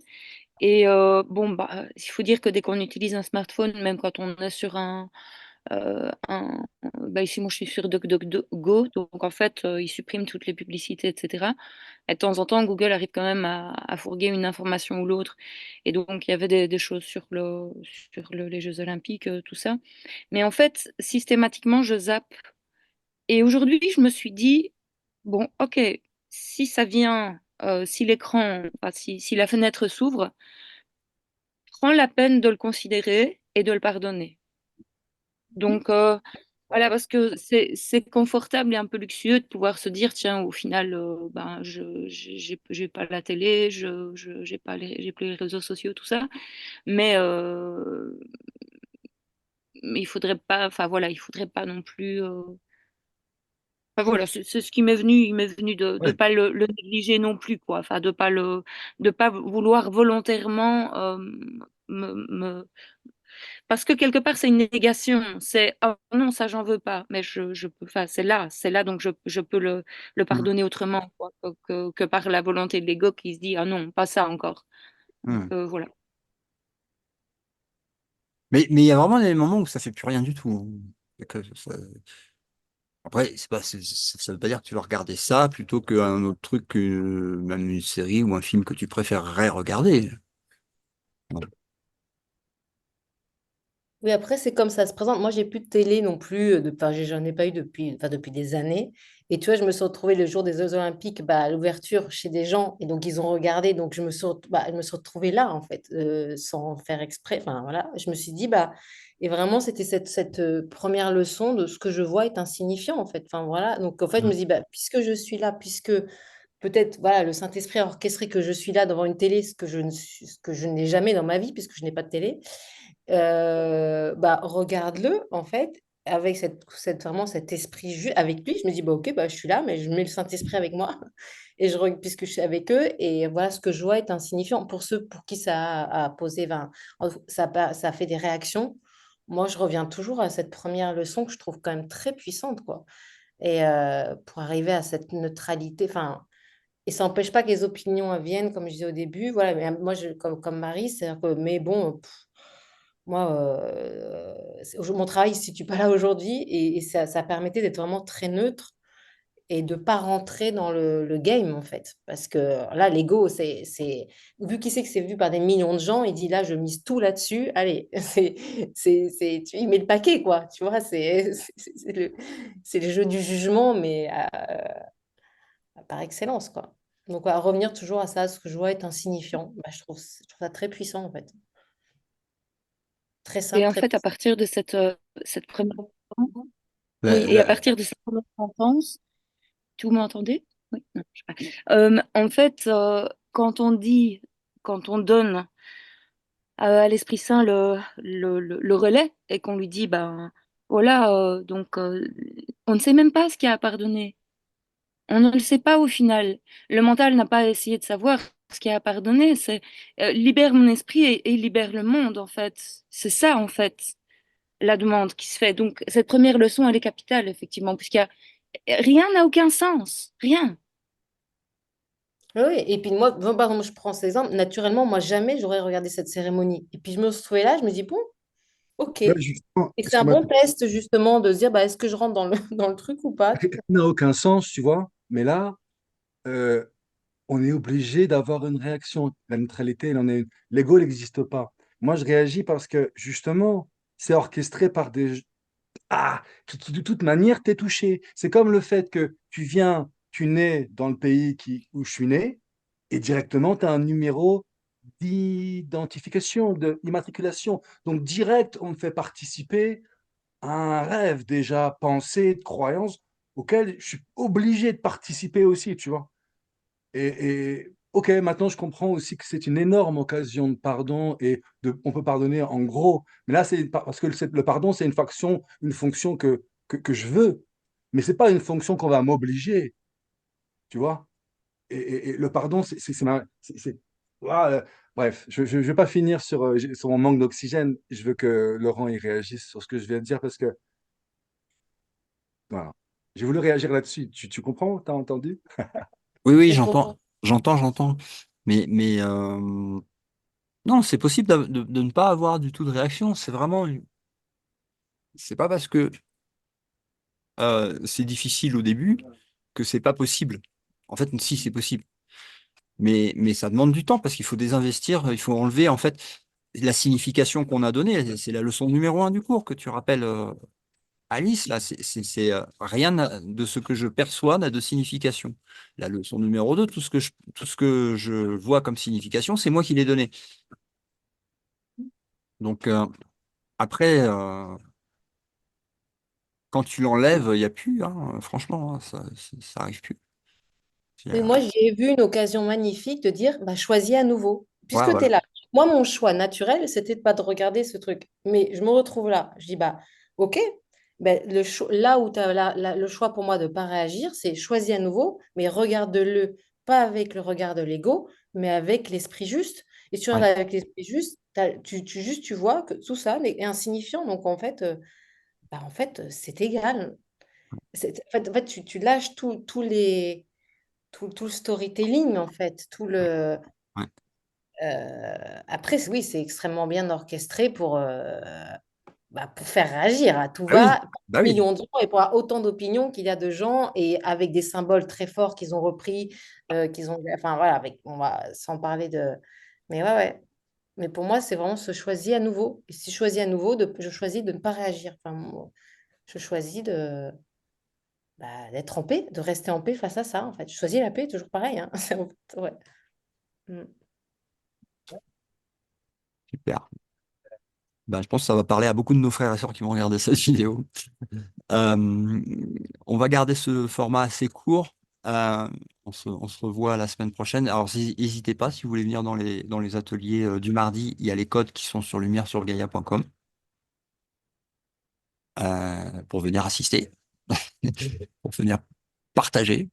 Et bon, bah, il faut dire que dès qu'on utilise un smartphone, même quand on est sur bah, ici moi je suis sur DuckDuckGo, donc en fait il supprime toutes les publicités, etc. Et de temps en temps, Google arrive quand même à fourguer une information ou l'autre. Et donc, il y avait des choses sur les Jeux Olympiques, tout ça. Mais en fait, systématiquement, je zappe. Et aujourd'hui, je me suis dit, bon, ok, si ça vient, si l'écran, enfin, si la fenêtre s'ouvre, prends la peine de le considérer et de le pardonner. Donc, voilà, parce que c'est confortable et un peu luxueux de pouvoir se dire, tiens, au final, ben, j'ai pas la télé, j'ai plus les réseaux sociaux, tout ça. Mais, mais il faudrait pas, enfin voilà, il faudrait pas non plus. Enfin, voilà, c'est ce qui m'est venu, il m'est venu de ne Ouais. pas le négliger non plus, quoi. Enfin, de pas vouloir volontairement parce que quelque part, c'est une négation. C'est oh non, ça, j'en veux pas. Mais je peux, enfin, c'est là, donc je peux le Mhm. pardonner autrement, quoi, que par la volonté de l'ego qui se dit ah non, pas ça encore. Donc Mhm. voilà. Mais il y a vraiment des moments où ça fait plus rien du tout. Après, ça veut pas dire que tu vas regarder ça plutôt qu'un autre truc, même une série ou un film que tu préférerais regarder. Oui, après, c'est comme ça se présente. Moi, j'ai plus de télé non plus. Enfin, j'en ai pas eu depuis, enfin, depuis des années. Et tu vois, je me suis retrouvée le jour des Jeux Olympiques à l'ouverture chez des gens. Et donc, ils ont regardé. Donc, je me suis retrouvée là, en fait, sans faire exprès. Enfin, voilà. Je me suis dit, bah, et vraiment, c'était cette première leçon de ce que je vois est insignifiant, en fait. Enfin, voilà. Donc, en fait, je me dis, bah, puisque je suis là, puisque peut-être, voilà, le Saint-Esprit a orchestré que je suis là devant une télé, ce que je n'ai jamais dans ma vie, puisque je n'ai pas de télé, bah, regarde-le, en fait, avec vraiment cet esprit juste. Avec lui, je me dis, bah, ok, bah, je suis là, mais je mets le Saint-Esprit avec moi, puisque je suis avec eux, et voilà, ce que je vois est insignifiant. Pour ceux pour qui ça a posé, ça a fait des réactions, moi, je reviens toujours à cette première leçon que je trouve quand même très puissante, quoi. Et pour arriver à cette neutralité, enfin, et ça n'empêche pas que les opinions viennent, comme je disais au début. Voilà, mais moi, comme Marie, c'est-à-dire que, mais bon, moi, mon travail ne se situe pas là aujourd'hui et ça permettait d'être vraiment très neutre et de ne pas rentrer dans le game, en fait. Parce que là, l'ego, vu qu'il sait que c'est vu par des millions de gens, il dit là, je mise tout là-dessus. Allez, il met le paquet, quoi. Tu vois, c'est le jeu du jugement, mais par excellence, quoi. Donc, à revenir toujours à ça, ce que je vois est insignifiant, bah, je trouve ça très puissant, en fait. Très Et simple, en très fait, à puissant. partir de cette première... Oui, La- et à la- partir de cette première sentence, tout m'entendez? Oui, non, je sais pas. En fait, quand on donne à l'Esprit Saint le relais et qu'on lui dit, ben voilà, donc on ne sait même pas ce qu'il y a à pardonner. On ne le sait pas au final. Le mental n'a pas essayé de savoir ce qu'il y a à pardonner. C'est libère mon esprit et libère le monde, en fait. C'est ça, en fait, la demande qui se fait. Donc, cette première leçon, elle est capitale, effectivement, puisqu'il y a rien n'a aucun sens. Rien. Oui, oui. Et puis moi, bon, par exemple, je prends cet exemple, naturellement, moi, jamais j'aurais regardé cette cérémonie. Et puis je me suis trouvée là, je me dis, bon, ok. Ouais, Et justement, c'est un excuse-moi, bon test, justement, de se dire, bah, est-ce que je rentre dans dans le truc ou pas, tu ça n'a aucun sens, tu vois, mais là, euh, on est obligé d'avoir une réaction. La neutralité, elle en est une. L'ego n'existe pas. Moi, je réagis parce que, justement, c'est orchestré par des... Ah, de toute manière, t'es touché. C'est comme le fait que tu nais dans le pays où je suis né, et directement, tu as un numéro d'identification, d'immatriculation. Donc, direct, on me fait participer à un rêve déjà pensé, de croyance, auquel je suis obligé de participer aussi, tu vois. Ok, maintenant je comprends aussi que c'est une énorme occasion de pardon on peut pardonner en gros. Mais là, parce que le pardon, c'est une fonction que je veux. Mais c'est pas une fonction qu'on va m'obliger, tu vois. Et le pardon, Voilà. Bref, je ne vais pas finir sur mon manque d'oxygène. Je veux que Laurent y réagisse sur ce que je viens de dire parce que, voilà. J'ai voulu réagir là-dessus. Tu comprends? T'as entendu? Oui, oui, vois. Je comprends. j'entends. Mais non, c'est possible de ne pas avoir du tout de réaction. C'est pas parce que c'est difficile au début que c'est pas possible. En fait, si, c'est possible. Mais ça demande du temps parce qu'il faut désinvestir, il faut enlever en fait la signification qu'on a donnée. C'est la leçon numéro un du cours que tu rappelles, Alice. Là, rien de ce que je perçois n'a de signification. La leçon numéro 2, tout ce que je vois comme signification, c'est moi qui l'ai donné. Donc après, quand tu l'enlèves, il n'y a plus, hein, franchement, hein, ça arrive plus. Il y Mais a- moi, j'ai vu une occasion magnifique de dire, bah, choisis à nouveau, Ouais, puisque tu es voilà. là. Moi, mon choix naturel, c'était de pas de regarder ce truc. Mais je me retrouve là. Je dis, bah, ok, ben, là où tu as le choix pour moi de ne pas réagir, c'est choisis à nouveau, mais regarde-le pas avec le regard de l'ego, mais avec l'esprit juste. Et si tu Ouais, regardes avec l'esprit juste, tu vois que tout ça est insignifiant. Donc, en fait, c'est égal. En fait, tu lâches tout le storytelling, en fait, ouais. après, oui, c'est extrêmement bien orchestré pour, pour faire réagir. Tout Ah oui, va, bah oui. millions de gens et pour avoir autant d'opinions qu'il y a de gens et avec des symboles très forts qu'ils ont repris, qu'ils ont, enfin voilà, on va sans parler de. Mais ouais, ouais. Mais pour moi, c'est vraiment se choisir à nouveau. Et si je choisis à nouveau, je choisis de ne pas réagir. Enfin, je choisis d'être en paix, de rester en paix face à ça, en fait. Je choisis la paix, toujours pareil, hein. Ouais. Mm. Super. Bah, je pense que ça va parler à beaucoup de nos frères et sœurs qui vont regarder cette vidéo. Euh, on va garder ce format assez court. Euh, on se revoit la semaine prochaine. Alors, n'hésitez pas, si vous voulez venir dans les ateliers du mardi, il y a les codes qui sont sur lumière-sur-gaia.com pour venir assister, pour venir partager.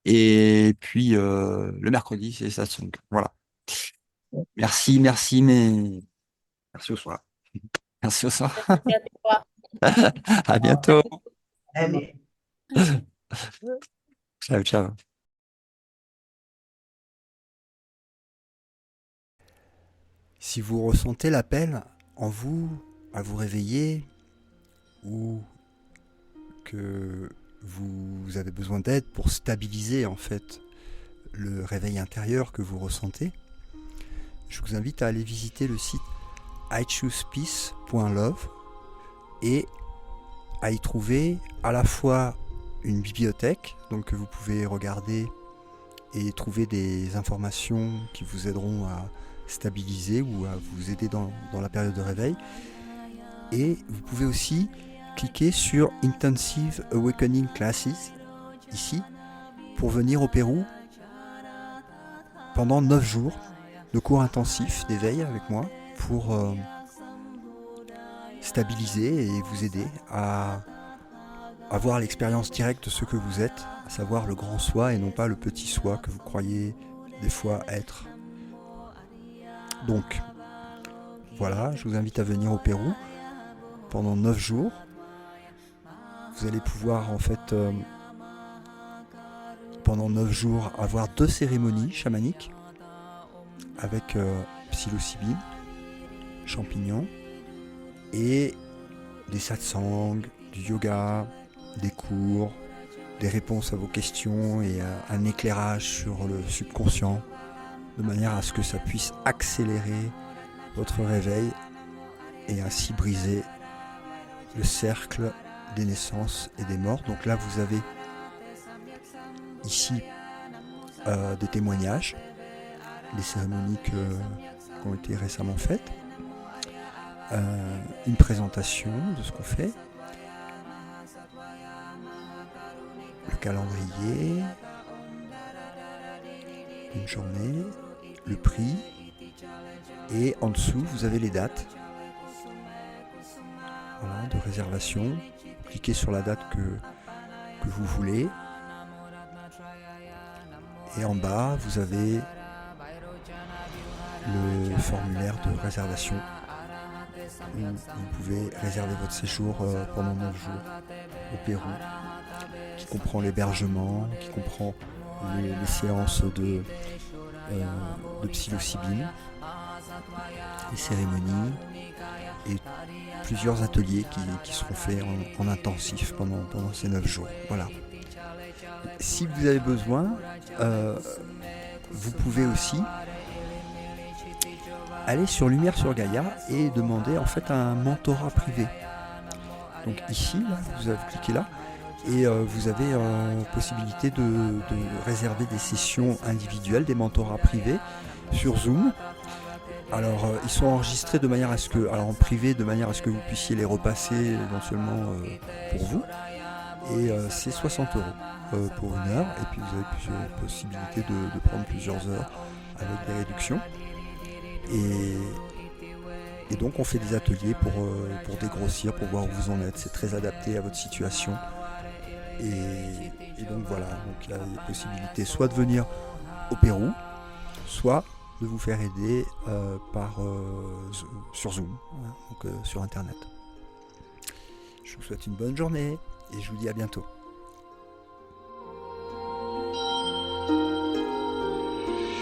Et puis, le mercredi, c'est Satsang. Voilà. Merci, merci, mais merci au soir. Merci au soir. Merci à toi. À bientôt. Allez. Ciao, ciao. Si vous ressentez l'appel en vous à vous réveiller ou que vous avez besoin d'aide pour stabiliser en fait le réveil intérieur que vous ressentez, je vous invite à aller visiter le site ichoosepeace.love et à y trouver à la fois une bibliothèque, donc que vous pouvez regarder et trouver des informations qui vous aideront à stabiliser ou à vous aider dans la période de réveil. Et vous pouvez aussi cliquer sur Intensive Awakening Classes, ici, pour venir au Pérou pendant 9 jours de cours intensifs d'éveil avec moi pour stabiliser et vous aider à avoir l'expérience directe de ce que vous êtes, à savoir le grand soi et non pas le petit soi que vous croyez des fois être. Donc, voilà, je vous invite à venir au Pérou pendant 9 jours. Vous allez pouvoir en fait pendant 9 jours avoir 2 cérémonies chamaniques avec psilocybine, champignons et des satsangs, du yoga, des cours, des réponses à vos questions et un éclairage sur le subconscient de manière à ce que ça puisse accélérer votre réveil et ainsi briser le cercle des naissances et des morts. Donc là vous avez ici des témoignages, des cérémonies qui ont été récemment faites, une présentation de ce qu'on fait, le calendrier, une journée, le prix, et en dessous vous avez les dates, voilà, de réservation. Cliquez sur la date que vous voulez, et en bas vous avez le formulaire de réservation où vous pouvez réserver votre séjour pendant 9 jours au Pérou, qui comprend l'hébergement, qui comprend les séances de psilocybine, les cérémonies et plusieurs ateliers qui seront faits en intensif pendant ces 9 jours. Voilà. Si vous avez besoin, vous pouvez aussi aller sur Lumière sur Gaïa et demander en fait un mentorat privé. Donc ici, là, vous avez cliqué là et vous avez possibilité de réserver des sessions individuelles, des mentorats privés sur Zoom. Alors ils sont enregistrés de manière à ce que, alors en privé, de manière à ce que vous puissiez les repasser éventuellement pour vous. Et c'est 60 € pour 1 heure, et puis vous avez plusieurs possibilités de prendre plusieurs heures avec des réductions. Et donc on fait des ateliers pour dégrossir, pour voir où vous en êtes. C'est très adapté à votre situation. Et donc voilà, donc il y a des possibilités soit de venir au Pérou, soit de vous faire aider sur Zoom, hein, donc sur Internet. Je vous souhaite une bonne journée et je vous dis à bientôt.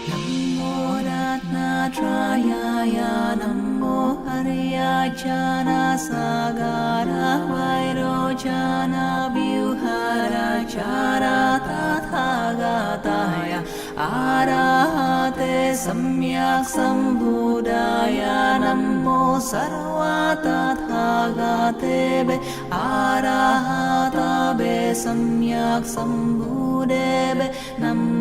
Namo Ratnatrayaya Namo Haryachana Sagara Vairocana Vyuhara Chara Tathagataya Arahate Samyak Sambuddhaya Namo Sarva Tathagatebe Arahatabe Samyak Sambuddhebe Namo